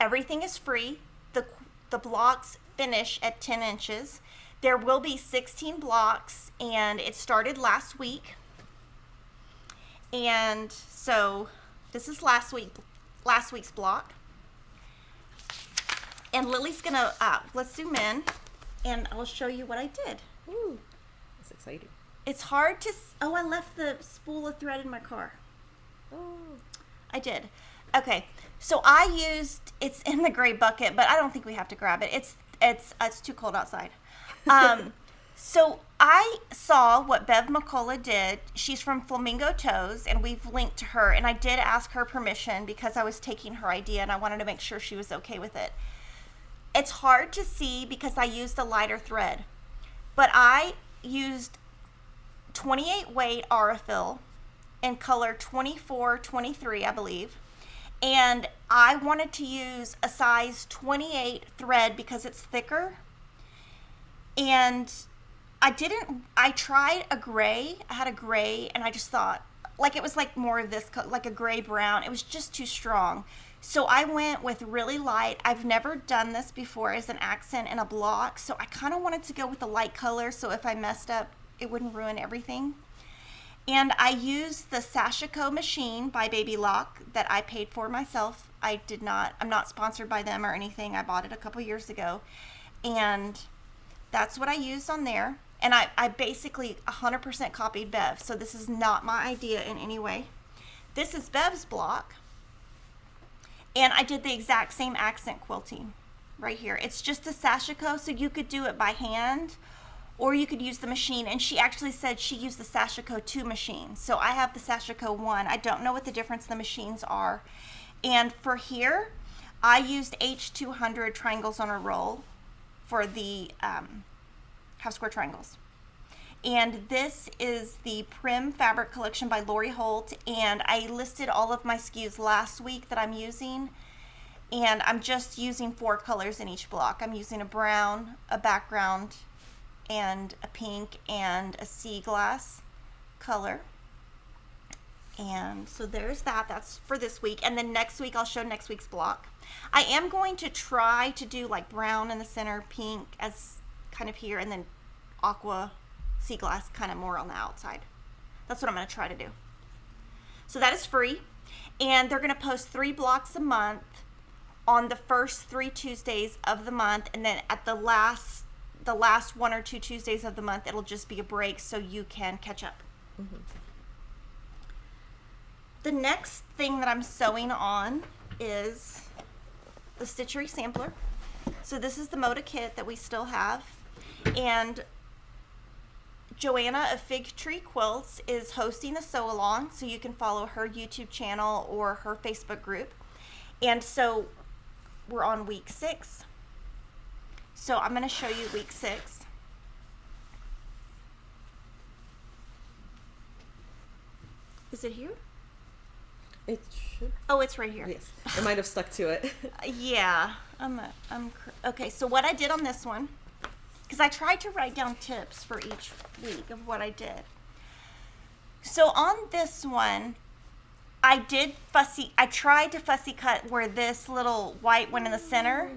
[SPEAKER 1] Everything is free. The blocks finish at 10 inches. There will be 16 blocks, and it started last week. And so this is last week's block. And Lily's gonna, let's zoom in, and I'll show you what I did.
[SPEAKER 2] Ooh, that's exciting.
[SPEAKER 1] It's hard to, oh, I left the spool of thread in my car.
[SPEAKER 2] Oh.
[SPEAKER 1] I did. Okay, so I used, it's in the gray bucket, but I don't think we have to grab it. It's too cold outside. So I saw what Bev McCullough did. She's from Flamingo Toes, and we've linked to her, and I did ask her permission because I was taking her idea, and I wanted to make sure she was okay with it. It's hard to see because I used a lighter thread, but I used 28 weight Aurifil in color 24-23, I believe. And I wanted to use a size 28 thread because it's thicker. And I tried a gray. I had a gray, and I just thought, like, it was like more of this, like a gray brown. It was just too strong. So I went with really light. I've never done this before as an accent in a block, so I kind of wanted to go with a light color so if I messed up, it wouldn't ruin everything. And I used the Sashiko machine by Baby Lock that I paid for myself. I'm not sponsored by them or anything. I bought it a couple years ago. And that's what I used on there. And I basically 100% copied Bev, so this is not my idea in any way. This is Bev's block. And I did the exact same accent quilting right here. It's just a Sashiko, so you could do it by hand or you could use the machine. And she actually said she used the Sashiko 2 machine. So I have the Sashiko 1. I don't know what the difference in the machines are. And for here, I used H200 triangles on a roll for the half square triangles. And this is the Prim Fabric Collection by Lori Holt, and I listed all of my SKUs last week that I'm using, and I'm just using 4 colors in each block. I'm using a brown, a background, and a pink, and a sea glass color. And so there's that. That's for this week, and then next week I'll show next week's block. I am going to try to do like brown in the center, pink as kind of here, and then aqua sea glass kind of more on the outside. That's what I'm going to try to do. So that is free, and they're going to post 3 blocks a month on the first 3 Tuesdays of the month, and then at the last 1 or 2 Tuesdays of the month it'll just be a break so you can catch up. Mm-hmm. The next thing that I'm sewing on is the Stitchery Sampler. So this is the Moda kit that we still have, and Joanna of Fig Tree Quilts is hosting a sew along, so you can follow her YouTube channel or her Facebook group. And so we're on week 6. So I'm going to show you week 6. Is it here?
[SPEAKER 2] It should.
[SPEAKER 1] Oh, it's right here.
[SPEAKER 2] Yes. It might have stuck to it.
[SPEAKER 1] Yeah. Okay, so what I did on this one, because I tried to write down tips for each week of what I did. So on this one, I tried to fussy cut where this little white went in the center,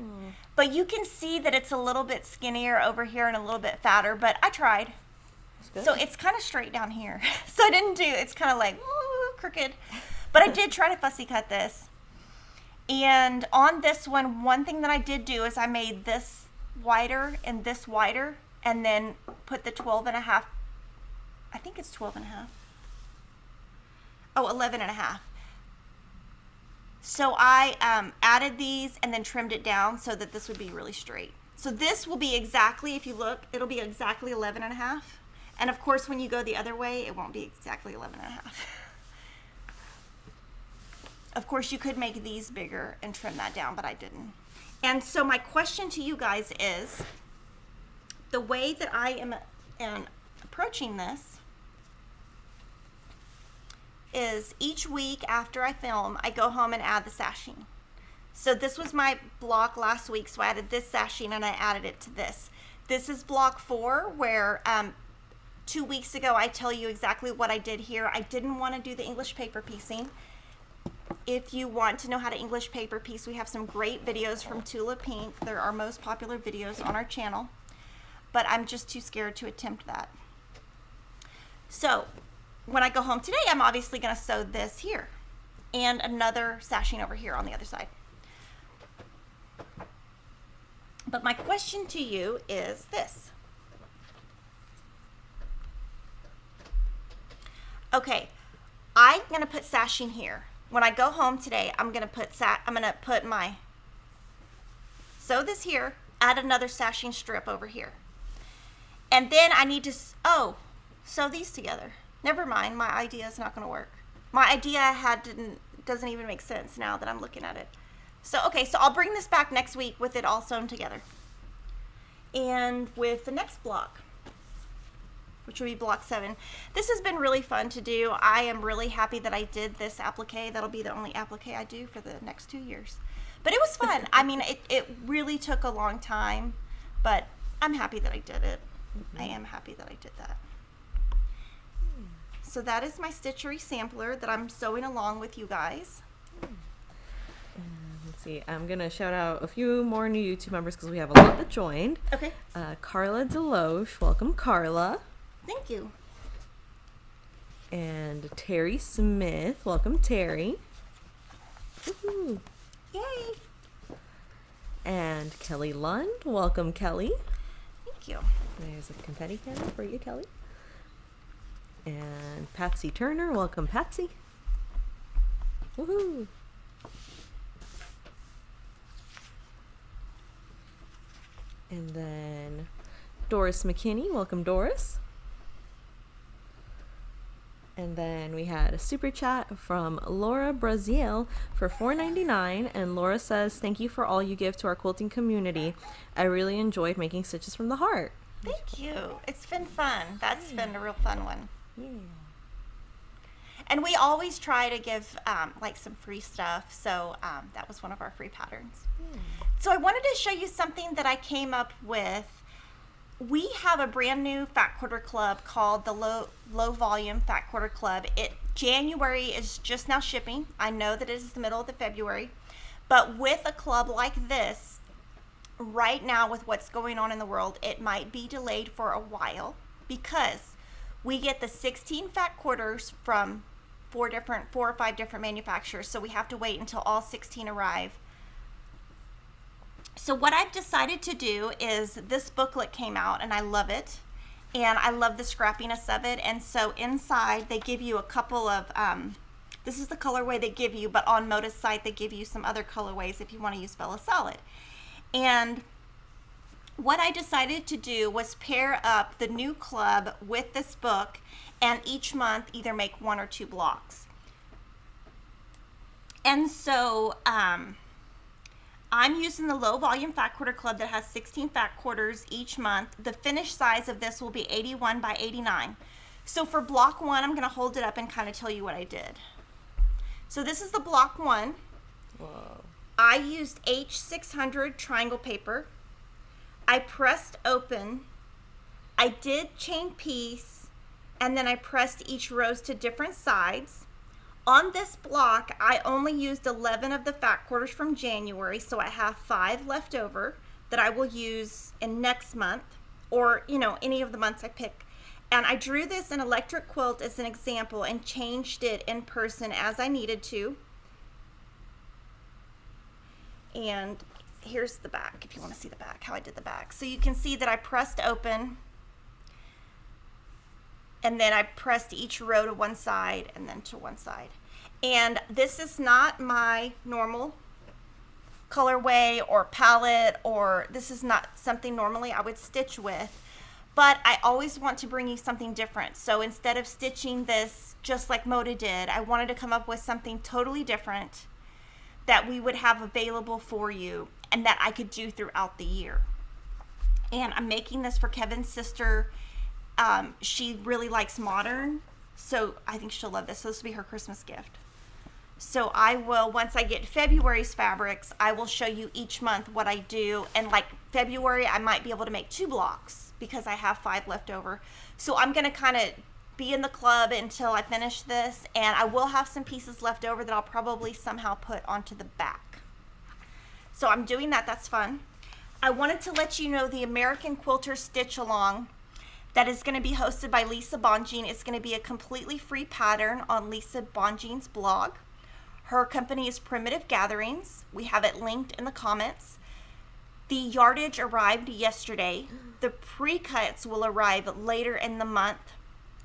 [SPEAKER 1] but you can see that it's a little bit skinnier over here and a little bit fatter, but I tried. So it's kind of straight down here. So I didn't it's kind of like crooked, but I did try to fussy cut this. And on this one thing that I did do is I made this wider and this wider, and then put the 12.5, I think it's 12.5. Oh, 11.5. So I added these and then trimmed it down so that this would be really straight. So this will be exactly, if you look, it'll be exactly 11.5. And of course, when you go the other way, it won't be exactly 11.5. Of course, you could make these bigger and trim that down, but I didn't. And so my question to you guys is, the way that I am approaching this is each week after I film, I go home and add the sashing. So this was my block last week, so I added this sashing and I added it to this. This is block 4, where 2 weeks ago I tell you exactly what I did here. I didn't want to do the English paper piecing. If you want to know how to English paper piece, we have some great videos from Tula Pink. They're our most popular videos on our channel, but I'm just too scared to attempt that. So when I go home today, I'm obviously going to sew this here and another sashing over here on the other side. But my question to you is this. Okay, I'm going to put sashing here. When I go home today, I'm going to put my, sew this here, add another sashing strip over here. And then I need to, sew these together. Never mind, my idea is not going to work. My idea doesn't even make sense now that I'm looking at it. So, okay, so I'll bring this back next week with it all sewn together. And with the next block, which will be block 7. This has been really fun to do. I am really happy that I did this applique. That'll be the only applique I do for the next 2 years. But it was fun. I mean, it really took a long time, but I'm happy that I did it. I am happy that I did that. So that is my Stitchery Sampler that I'm sewing along with you guys.
[SPEAKER 2] Let's see, I'm going to shout out a few more new YouTube members because we have a lot that joined.
[SPEAKER 1] Okay.
[SPEAKER 2] Carla Deloche, welcome Carla.
[SPEAKER 1] Thank you.
[SPEAKER 2] And Terry Smith, welcome Terry. Woohoo.
[SPEAKER 1] Yay.
[SPEAKER 2] And Kelly Lund, welcome Kelly.
[SPEAKER 1] Thank you.
[SPEAKER 2] There's a confetti cannon for you, Kelly. And Patsy Turner, welcome Patsy. Woohoo. And then Doris McKinney, welcome Doris. And then we had a super chat from Laura Braziel for $4.99, and Laura says, "Thank you for all you give to our quilting community. I really enjoyed making stitches from the heart."
[SPEAKER 1] Thank you. It's been fun. That's been a real fun one.
[SPEAKER 2] Yeah.
[SPEAKER 1] And we always try to give like some free stuff, so that was one of our free patterns. So I wanted to show you something that I came up with. We have a brand new fat quarter club called the Low Volume Fat Quarter Club. January is just now shipping. I know that it is the middle of February, but with a club like this, right now with what's going on in the world, it might be delayed for a while because we get the 16 fat quarters from 4 or 5 different manufacturers, so we have to wait until all 16 arrive. So what I've decided to do is, this booklet came out and I love it, and I love the scrappiness of it. And so inside they give you a couple of this is the colorway they give you, but on Moda's site they give you some other colorways if you want to use Bella Solid. And what I decided to do was pair up the new club with this book, and each month either make 1 or 2 blocks. And so I'm using the Low Volume Fat Quarter Club that has 16 fat quarters each month. The finished size of this will be 81 by 89. So for block 1, I'm going to hold it up and kind of tell you what I did. So this is the block 1.
[SPEAKER 2] Whoa.
[SPEAKER 1] I used H600 triangle paper. I pressed open. I did chain piece, and then I pressed each rows to different sides. On this block, I only used 11 of the fat quarters from January, so I have 5 left over that I will use in next month, or, you know, any of the months I pick. And I drew this in electric quilt as an example and changed it in person as I needed to. And here's the back, if you want to see the back, how I did the back. So you can see that I pressed open, and then I pressed each row to one side and then to one side. And this is not my normal colorway or palette, or this is not something normally I would stitch with, but I always want to bring you something different. So instead of stitching this just like Moda did, I wanted to come up with something totally different that we would have available for you and that I could do throughout the year. And I'm making this for Kevin's sister. She really likes modern, so I think she'll love this. So this will be her Christmas gift. So I will, once I get February's fabrics, I will show you each month what I do. And like February, I might be able to make 2 blocks because I have 5 left over. So I'm going to kind of be in the club until I finish this, and I will have some pieces left over that I'll probably somehow put onto the back. So I'm doing that. That's fun. I wanted to let you know the American Quilter Stitch Along that is going to be hosted by Lissa Bonjean. It's going to be a completely free pattern on Lissa Bonjean's blog. Her company is Primitive Gatherings. We have it linked in the comments. The yardage arrived yesterday. The pre-cuts will arrive later in the month.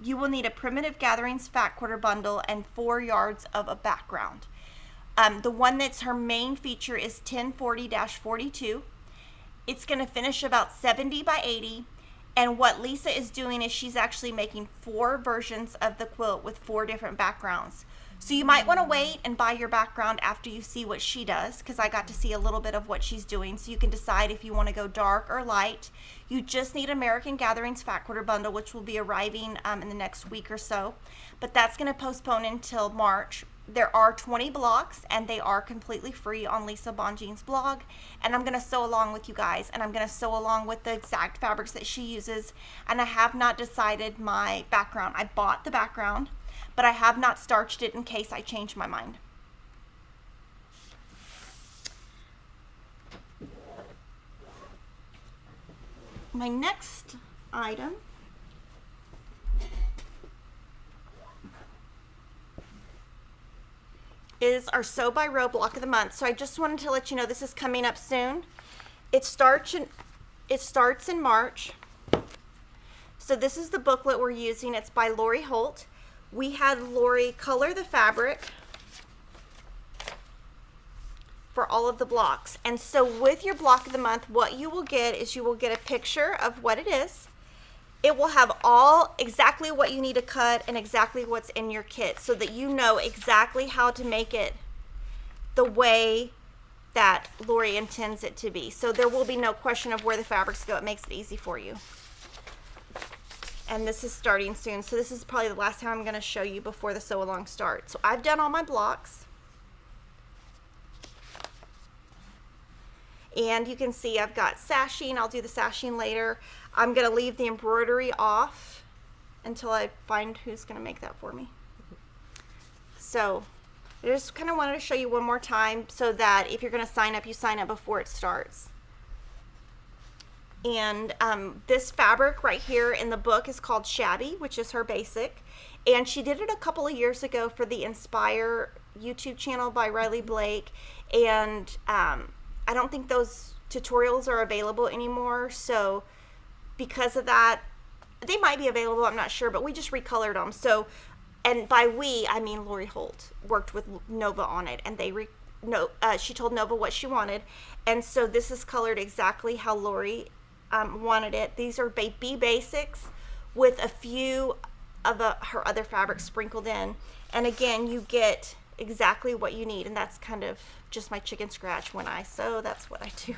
[SPEAKER 1] You will need a Primitive Gatherings fat quarter bundle and 4 yards of a background. The one that's her main feature is 1040-42. It's going to finish about 70 by 80. And what Lissa is doing is she's actually making 4 versions of the quilt with 4 different backgrounds. So you might want to wait and buy your background after you see what she does, because I got to see a little bit of what she's doing, so you can decide if you want to go dark or light. You just need American Gatherings fat quarter bundle, which will be arriving in the next week or so, but that's going to postpone until March. There are 20 blocks, and they are completely free on Lissa Bonjean's blog, and I'm going to sew along with you guys, and I'm going to sew along with the exact fabrics that she uses, and I have not decided my background. I bought the background, but I have not starched it in case I change my mind. My next item is our Sew by Row block of the month. So I just wanted to let you know this is coming up soon. It starts in March. So this is the booklet we're using. It's by Lori Holt. We had Lori color the fabric for all of the blocks. And so with your block of the month, what you will get is you will get a picture of what it is. It will have exactly what you need to cut and exactly what's in your kit, so that you know exactly how to make it the way that Lori intends it to be. So there will be no question of where the fabrics go. It makes it easy for you. And this is starting soon, so this is probably the last time I'm going to show you before the sew along starts. So I've done all my blocks, and you can see I've got sashing. I'll do the sashing later. I'm going to leave the embroidery off until I find who's going to make that for me. So I just kind of wanted to show you one more time so that if you're going to sign up, you sign up before it starts. And this fabric right here in the book is called Shabby, which is her basic. And she did it a couple of years ago for the Inspire YouTube channel by Riley Blake. And I don't think those tutorials are available anymore. So because of that, they might be available, I'm not sure, but we just recolored them. So, and by we, I mean Lori Holt worked with Nova on it, and she told Nova what she wanted. And so this is colored exactly how Lori wanted it. These are B basics with a few of her other fabrics sprinkled in, and again you get exactly what you need, and that's kind of just my chicken scratch when I sew. That's what I do.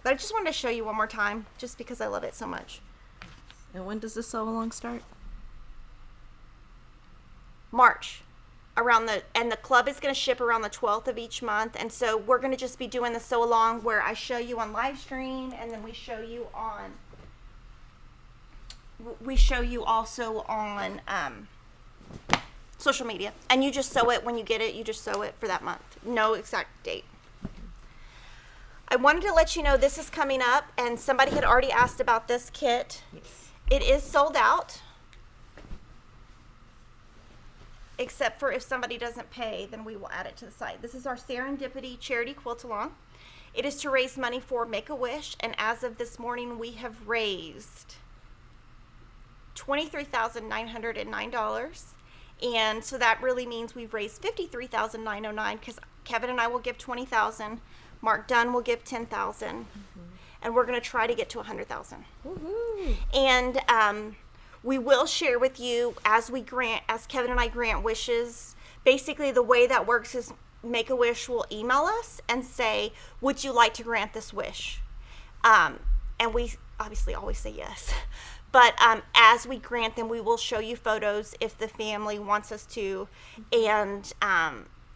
[SPEAKER 1] But I just wanted to show you one more time just because I love it so much.
[SPEAKER 2] And when does the sew along start?
[SPEAKER 1] March. And the club is going to ship around the 12th of each month. And so we're going to just be doing the sew along where I show you on live stream, and then we show you also on social media. And you just sew it when you get it. You just sew it for that month. No exact date. I wanted to let you know this is coming up, and somebody had already asked about this kit.
[SPEAKER 2] Yes.
[SPEAKER 1] It is sold out. Except for if somebody doesn't pay, then we will add it to the site. This is our Serendipity Charity QAL. It is to raise money for Make-A-Wish, and as of this morning, we have raised $23,909. And so that really means we've raised $53,909 because Kevin and I will give $20,000, Mark Dunn will give $10,000, and we're going to try to get to $100,000. And we will share with you as Kevin and I grant wishes. Basically, the way that works is Make-A-Wish will email us and say, would you like to grant this wish? And we obviously always say yes. But as we grant them, we will show you photos if the family wants us to, and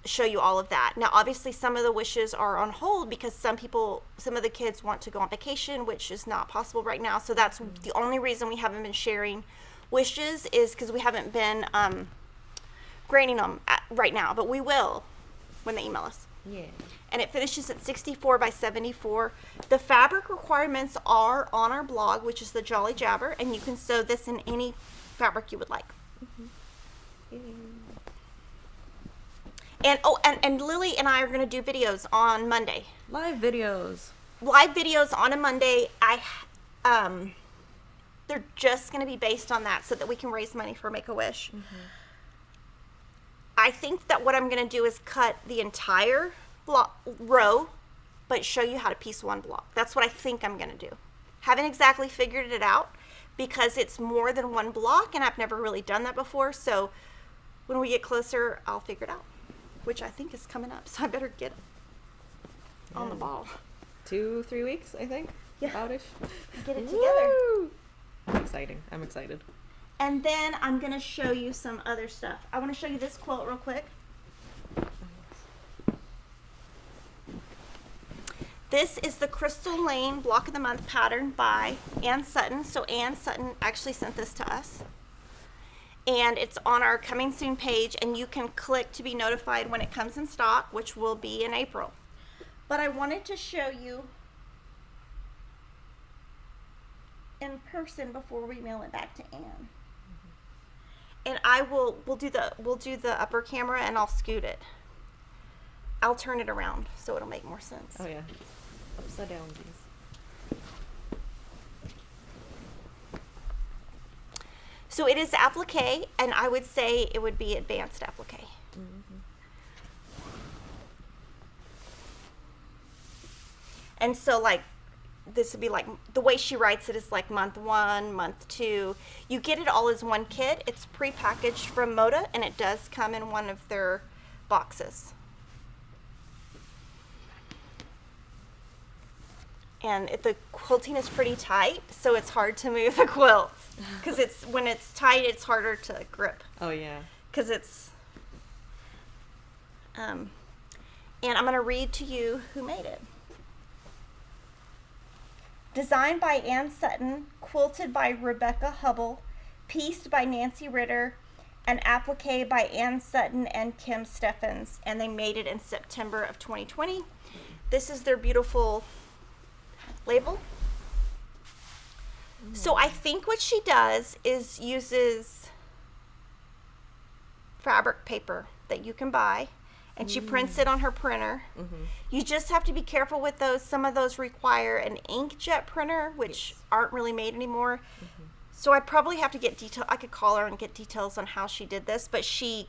[SPEAKER 1] show you all of that. Now, obviously, some of the wishes are on hold because some of the kids want to go on vacation, which is not possible right now. So that's the only reason we haven't been sharing wishes, is because we haven't been granting them right now. But we will when they email us.
[SPEAKER 2] Yeah.
[SPEAKER 1] And it finishes at 64 by 74. The fabric requirements are on our blog, which is the Jolly Jabber, and you can sew this in any fabric you would like. And Lily and I are going to do videos on Monday.
[SPEAKER 2] Live videos
[SPEAKER 1] On a Monday. They're just going to be based on that so that we can raise money for Make-A-Wish. I think that what I'm going to do is cut the entire row, but show you how to piece one block. That's what I think I'm going to do. Haven't exactly figured it out because it's more than one block, and I've never really done that before. So when we get closer, I'll figure it out, which I think is coming up. So I better get on the ball.
[SPEAKER 2] 2-3 weeks, I think.
[SPEAKER 1] Yeah.
[SPEAKER 2] About-ish.
[SPEAKER 1] Get it together.
[SPEAKER 2] Woo! It's exciting. I'm excited.
[SPEAKER 1] And then I'm going to show you some other stuff. I want to show you this quilt real quick. This is the Crystal Lane Block of the Month pattern by Ann Sutton. So Ann Sutton actually sent this to us. And it's on our Coming Soon page, and you can click to be notified when it comes in stock, which will be in April. But I wanted to show you in person before we mail it back to Ann. And we'll do the upper camera, and I'll scoot it. I'll turn it around so it'll make more sense.
[SPEAKER 2] Oh yeah. Upside down, please.
[SPEAKER 1] So it is applique, and I would say it would be advanced applique. And so like this would be like, the way she writes it is like month 1, month 2. You get it all as one kit. It's pre-packaged from Moda, and it does come in one of their boxes. And the quilting is pretty tight, so it's hard to move the quilt. Because when it's tight, it's harder to grip.
[SPEAKER 2] Oh yeah.
[SPEAKER 1] Because it's, and I'm going to read to you who made it. Designed by Ann Sutton, quilted by Rebecca Hubble, pieced by Nancy Ritter, and applique by Ann Sutton and Kim Steffens. And they made it in September of 2020. This is their beautiful label. So I think what she does is uses fabric paper that you can buy, and she prints it on her printer. You just have to be careful with those. Some of those require an inkjet printer, which aren't really made anymore. So I probably have to get detail. I could call her and get details on how she did this, but she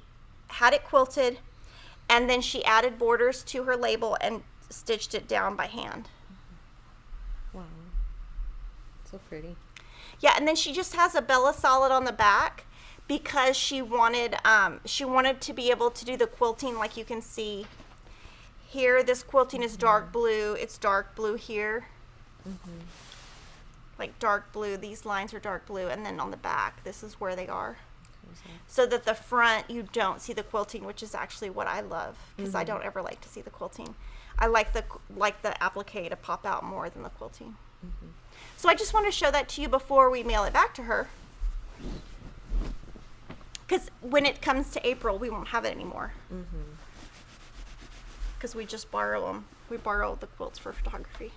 [SPEAKER 1] had it quilted, and then she added borders to her label and stitched it down by hand.
[SPEAKER 2] Wow. So pretty.
[SPEAKER 1] Yeah, and then she just has a Bella Solid on the back because she wanted to be able to do the quilting like you can see here. This quilting is dark blue. It's dark blue here. Like dark blue. These lines are dark blue, and then on the back, this is where they are. so that the front you don't see the quilting, which is actually what I love, because I don't ever like to see the quilting. I like the applique to pop out more than the quilting. So I just want to show that to you before we mail it back to her, because when it comes to April, we won't have it anymore, because we just borrow them. We borrow the quilts for photography.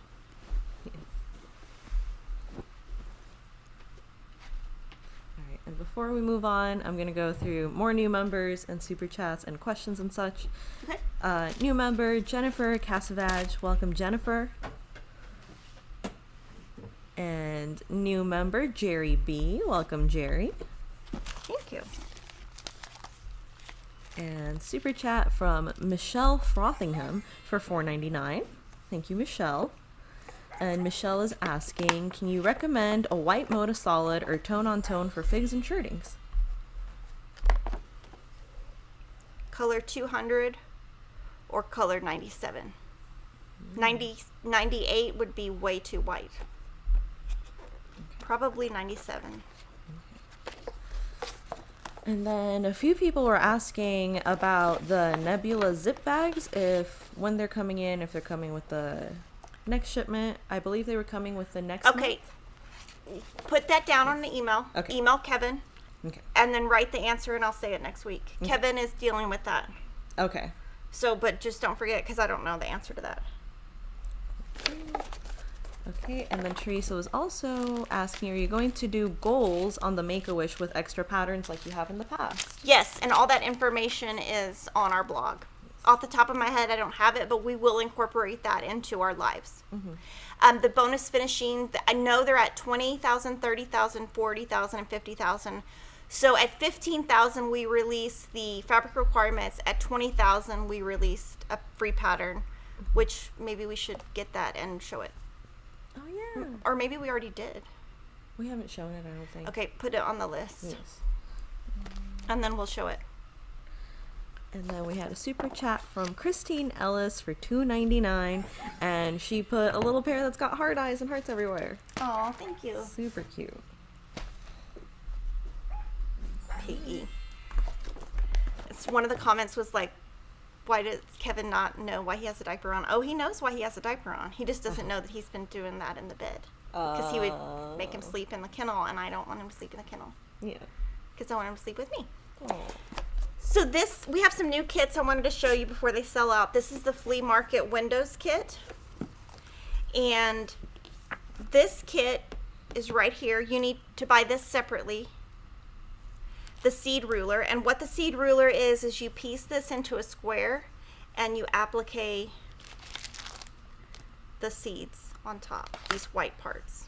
[SPEAKER 2] And before we move on, I'm going to go through more new members and super chats and questions and such.
[SPEAKER 1] Okay.
[SPEAKER 2] New member, Jennifer Casavage. Welcome, Jennifer. And new member, Jerry B. Welcome, Jerry.
[SPEAKER 1] Thank you.
[SPEAKER 2] And super chat from Michelle Frothingham for $4.99. Thank you, Michelle. And Michelle is asking, can you recommend a white Moda solid or tone-on-tone for figs and shirtings?
[SPEAKER 1] Color 200 or color 97. 98 would be way too white. Probably 97.
[SPEAKER 2] And then a few people were asking about the Nebula zip bags, when they're coming in, if they're coming with the next shipment. I believe they were coming with the next
[SPEAKER 1] Okay. Put that down on the email.
[SPEAKER 2] Okay.
[SPEAKER 1] Email Kevin.
[SPEAKER 2] Okay.
[SPEAKER 1] And then write the answer and I'll say it next week.
[SPEAKER 2] Okay.
[SPEAKER 1] Kevin is dealing with that.
[SPEAKER 2] Okay.
[SPEAKER 1] So, but just don't forget, because I don't know the answer to that.
[SPEAKER 2] Okay, and then Teresa was also asking, are you going to do goals on the Make-A-Wish with extra patterns like you have in the past?
[SPEAKER 1] Yes, and all that information is on our blog. Off the top of my head, I don't have it, but we will incorporate that into our lives. The bonus finishing, I know they're at 20,000, 30,000, 40,000, and 50,000. So at 15,000, we release the fabric requirements. At 20,000, we released a free pattern, which maybe we should get that and show it.
[SPEAKER 2] Oh, yeah.
[SPEAKER 1] Or maybe we already did.
[SPEAKER 2] We haven't shown it, I don't think.
[SPEAKER 1] Okay, put it on the list.
[SPEAKER 2] Yes.
[SPEAKER 1] And then we'll show it.
[SPEAKER 2] And then we had a super chat from Christine Ellis for $2.99, and she put a little pair that's got heart eyes and hearts everywhere.
[SPEAKER 1] Oh, thank you.
[SPEAKER 2] Super cute.
[SPEAKER 1] Piggy. It's one of the comments was like, why does Kevin not know why he has a diaper on? Oh, he knows why he has a diaper on. He just doesn't know that he's been doing that in the bed. Because he would make him sleep in the kennel, and I don't want him to sleep in the kennel.
[SPEAKER 2] Yeah.
[SPEAKER 1] Because I want him to sleep with me.
[SPEAKER 2] Oh.
[SPEAKER 1] So we have some new kits I wanted to show you before they sell out. This is the Flea Market Windows kit. And this kit is right here. You need to buy this separately. The seed ruler. And what the seed ruler is you piece this into a square and you applique the seeds on top, these white parts.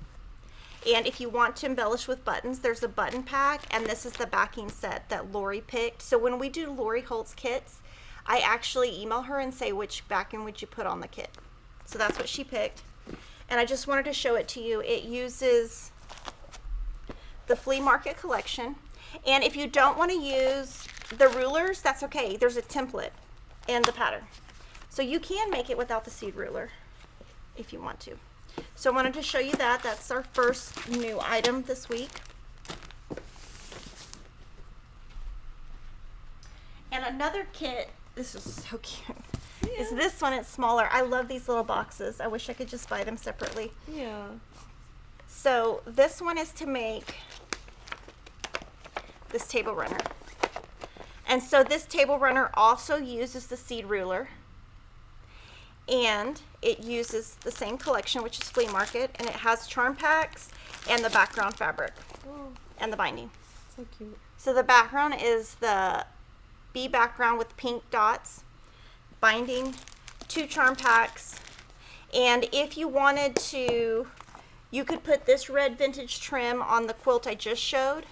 [SPEAKER 1] And if you want to embellish with buttons, there's a button pack, and this is the backing set that Lori picked. So when we do Lori Holt's kits, I actually email her and say, which backing would you put on the kit? So that's what she picked. And I just wanted to show it to you. It uses the Flea Market collection. And if you don't want to use the rulers, that's okay. There's a template and the pattern. So you can make it without the seed ruler if you want to. So I wanted to show you that. That's our first new item this week. And another kit, this is so cute, is this one. It's smaller. I love these little boxes. I wish I could just buy them separately.
[SPEAKER 2] Yeah.
[SPEAKER 1] So this one is to make this table runner. And so this table runner also uses the seed ruler. And it uses the same collection, which is Flea Market, and it has charm packs and the background fabric and the binding.
[SPEAKER 2] So cute.
[SPEAKER 1] So the background is the bee background with pink dots, binding, 2 charm packs, and if you wanted to, you could put this red vintage trim on the quilt I just showed,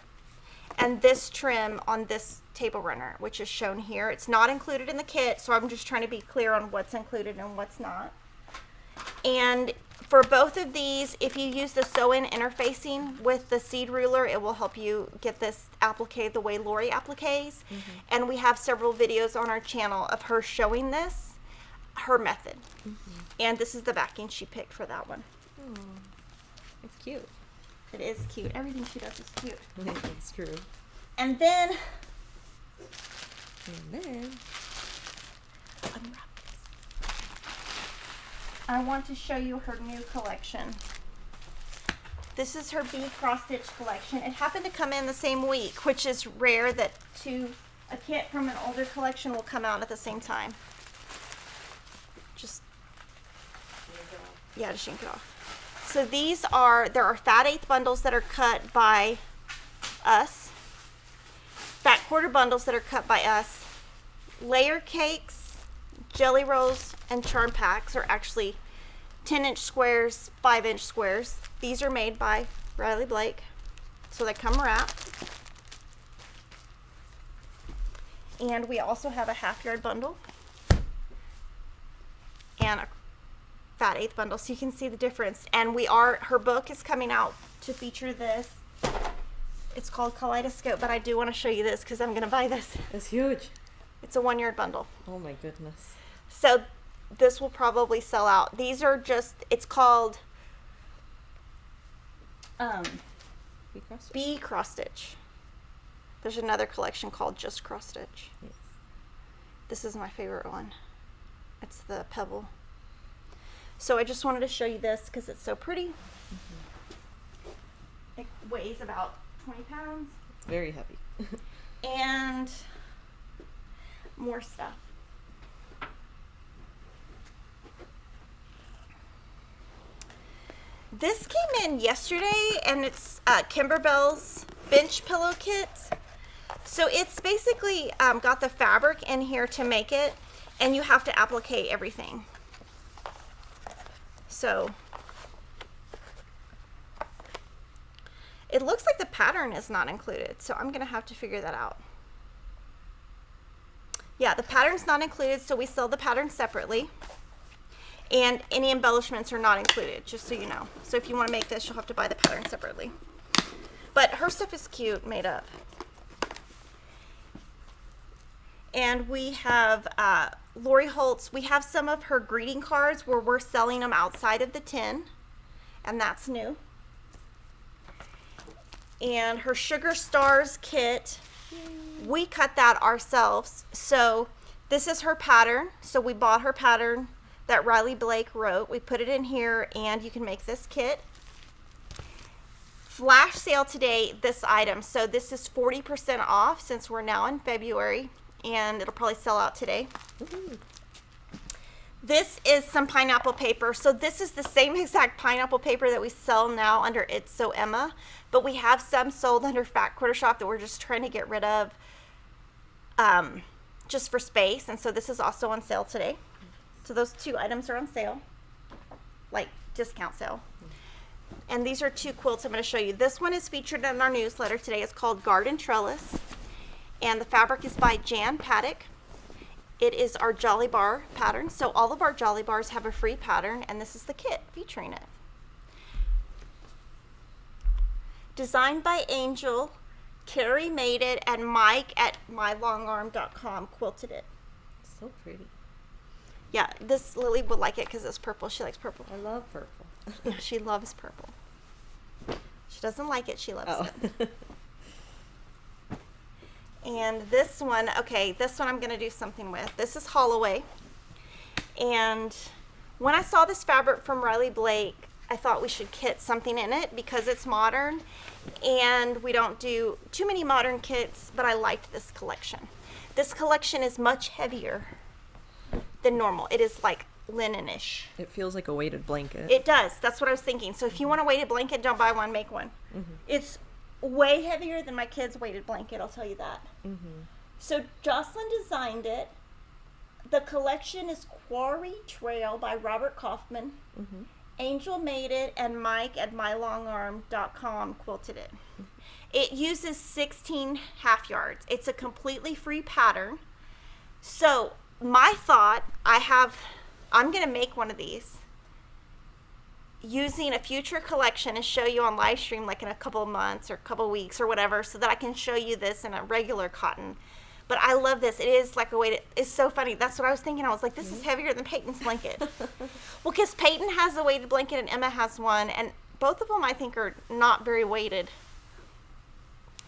[SPEAKER 1] and this trim on this table runner, which is shown here. It's not included in the kit, so I'm just trying to be clear on what's included and what's not. And for both of these, if you use the sew-in interfacing with the seed ruler, it will help you get this applique the way Lori appliques. And we have several videos on our channel of her showing this, her method. And this is the backing she picked for that one.
[SPEAKER 2] It's cute.
[SPEAKER 1] It is cute. Everything she does is cute.
[SPEAKER 2] It's true.
[SPEAKER 1] And then unwrap this. I want to show you her new collection. This is her B cross stitch collection. It happened to come in the same week, which is rare that a kit from an older collection will come out at the same time. Just yank it off. So there are fat eighth bundles that are cut by us, fat quarter bundles that are cut by us, layer cakes, jelly rolls, and charm packs are actually 10-inch squares, 5-inch squares. These are made by Riley Blake, so they come wrapped. And we also have a half-yard bundle and a fat eighth bundle, so you can see the difference. And her book is coming out to feature this. It's called Kaleidoscope, but I do want to show you this because I'm going to buy this.
[SPEAKER 2] It's huge.
[SPEAKER 1] It's a 1-yard bundle.
[SPEAKER 2] Oh my goodness.
[SPEAKER 1] So this will probably sell out. These are it's called B cross stitch. There's another collection called just cross stitch.
[SPEAKER 2] Yes.
[SPEAKER 1] This is my favorite one. It's the pebble. So I just wanted to show you this because it's so pretty. It weighs about 20 pounds.
[SPEAKER 2] It's very heavy.
[SPEAKER 1] And more stuff. This came in yesterday, and it's Kimberbell's bench pillow kit. So it's basically got the fabric in here to make it, and you have to applique everything. So it looks like the pattern is not included, so I'm gonna have to figure that out. Yeah, the pattern's not included, so we sell the pattern separately. And any embellishments are not included, just so you know. So if you want to make this, you'll have to buy the pattern separately. But her stuff is cute, made up. And we have Lori Holtz. We have some of her greeting cards where we're selling them outside of the tin, and that's new. And her Sugar Stars kit, we cut that ourselves. So this is her pattern. So we bought her pattern that Riley Blake wrote. We put it in here, and you can make this kit. Flash sale today, this item. So this is 40% off since we're now in February, and it'll probably sell out today. This is some pineapple paper. So this is the same exact pineapple paper that we sell now under It's So Emma, but we have some sold under Fat Quarter Shop that we're just trying to get rid of just for space, and so this is also on sale today. So those two items are on sale, like discount sale. And these are two quilts I'm going to show you. This one is featured in our newsletter today. It's called Garden Trellis, and the fabric is by Jan Paddock. It is our Jolly Bar pattern. So all of our Jolly Bars have a free pattern, and this is the kit featuring it. Designed by Angel, Carrie made it, and Mike at mylongarm.com quilted it.
[SPEAKER 2] So pretty.
[SPEAKER 1] Yeah, this Lily would like it because it's purple. She likes purple.
[SPEAKER 2] I love purple.
[SPEAKER 1] Yeah, she loves purple. She doesn't like it. She loves it. And this one, okay, this one I'm going to do something with. This is Holloway. And when I saw this fabric from Riley Blake, I thought we should kit something in it because it's modern. And we don't do too many modern kits, but I liked this collection. This collection is much heavier than normal. It is like linen-ish.
[SPEAKER 2] It feels like a weighted blanket.
[SPEAKER 1] It does. That's what I was thinking. So if you want a weighted blanket, don't buy one, make one. It's way heavier than my kids' weighted blanket, I'll tell you that. So Jocelyn designed it. The collection is Quarry Trail by Robert Kaufman. Angel made it, and Mike at mylongarm.com quilted it. It uses 16 half yards. It's a completely free pattern. So my thought, I'm going to make one of these using a future collection and show you on live stream like in a couple of months or a couple of weeks or whatever, so that I can show you this in a regular cotton. But I love this. It is like a weighted, it's so funny. That's what I was thinking. I was like, this is heavier than Peyton's blanket. Well, because Peyton has a weighted blanket and Emma has one, and both of them I think are not very weighted.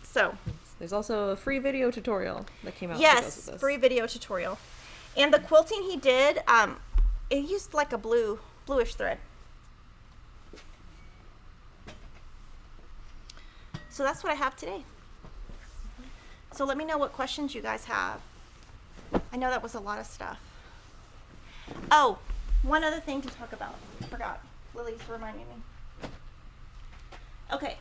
[SPEAKER 1] So
[SPEAKER 2] There's also a free video tutorial that came out. that goes
[SPEAKER 1] Yes,
[SPEAKER 2] with this.
[SPEAKER 1] free video tutorial. And the quilting he did, it used like a bluish thread. So that's what I have today. So let me know what questions you guys have. I know that was a lot of stuff. Oh, one other thing to talk about. I forgot. Lily's reminding me. Okay,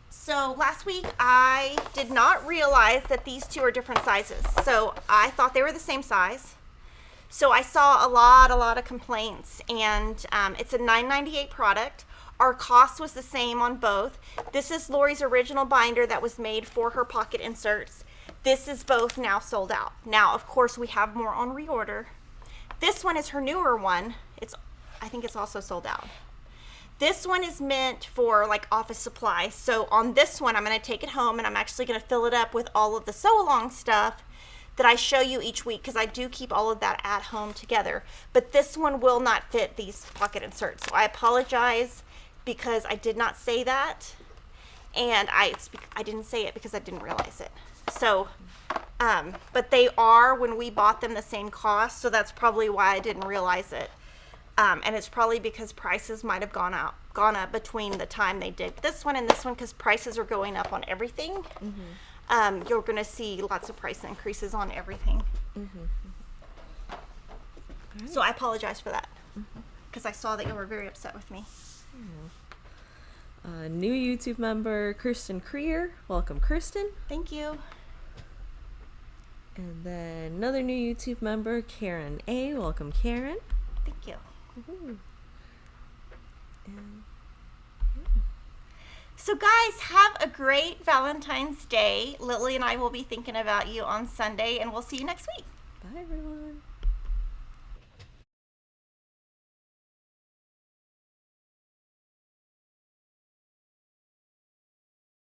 [SPEAKER 1] so last week I did not realize that these two are different sizes. So I thought they were the same size. So I saw a lot of complaints, and it's a $9.98 product. Our cost was the same on both. This is Lori's original binder that was made for her pocket inserts. This is both now sold out. Now, of course, we have more on reorder. This one is her newer one. I think it's also sold out. This one is meant for like office supplies. So on this one, I'm going to take it home and I'm actually going to fill it up with all of the sew along stuff that I show you each week, because I do keep all of that at home together. But this one will not fit these pocket inserts. So I apologize because I did not say that, and I didn't say it because I didn't realize it. So, but they are, when we bought them, the same cost, so that's probably why I didn't realize it. And it's probably because prices might have gone up between the time they did this one and this one, because prices are going up on everything. Mm-hmm. You're going to see lots of price increases on everything. Mm-hmm. Right. So I apologize for that, because I saw that you were very upset with me.
[SPEAKER 2] New YouTube member, Kirsten Creer. Welcome, Kirsten.
[SPEAKER 1] Thank you.
[SPEAKER 2] And then another new YouTube member, Karen A. Welcome, Karen.
[SPEAKER 1] Thank you.
[SPEAKER 2] Mm-hmm. And,
[SPEAKER 1] So guys, have a great Valentine's Day. Lily and I will be thinking about you on Sunday, and we'll see you next week.
[SPEAKER 2] bye, everyone.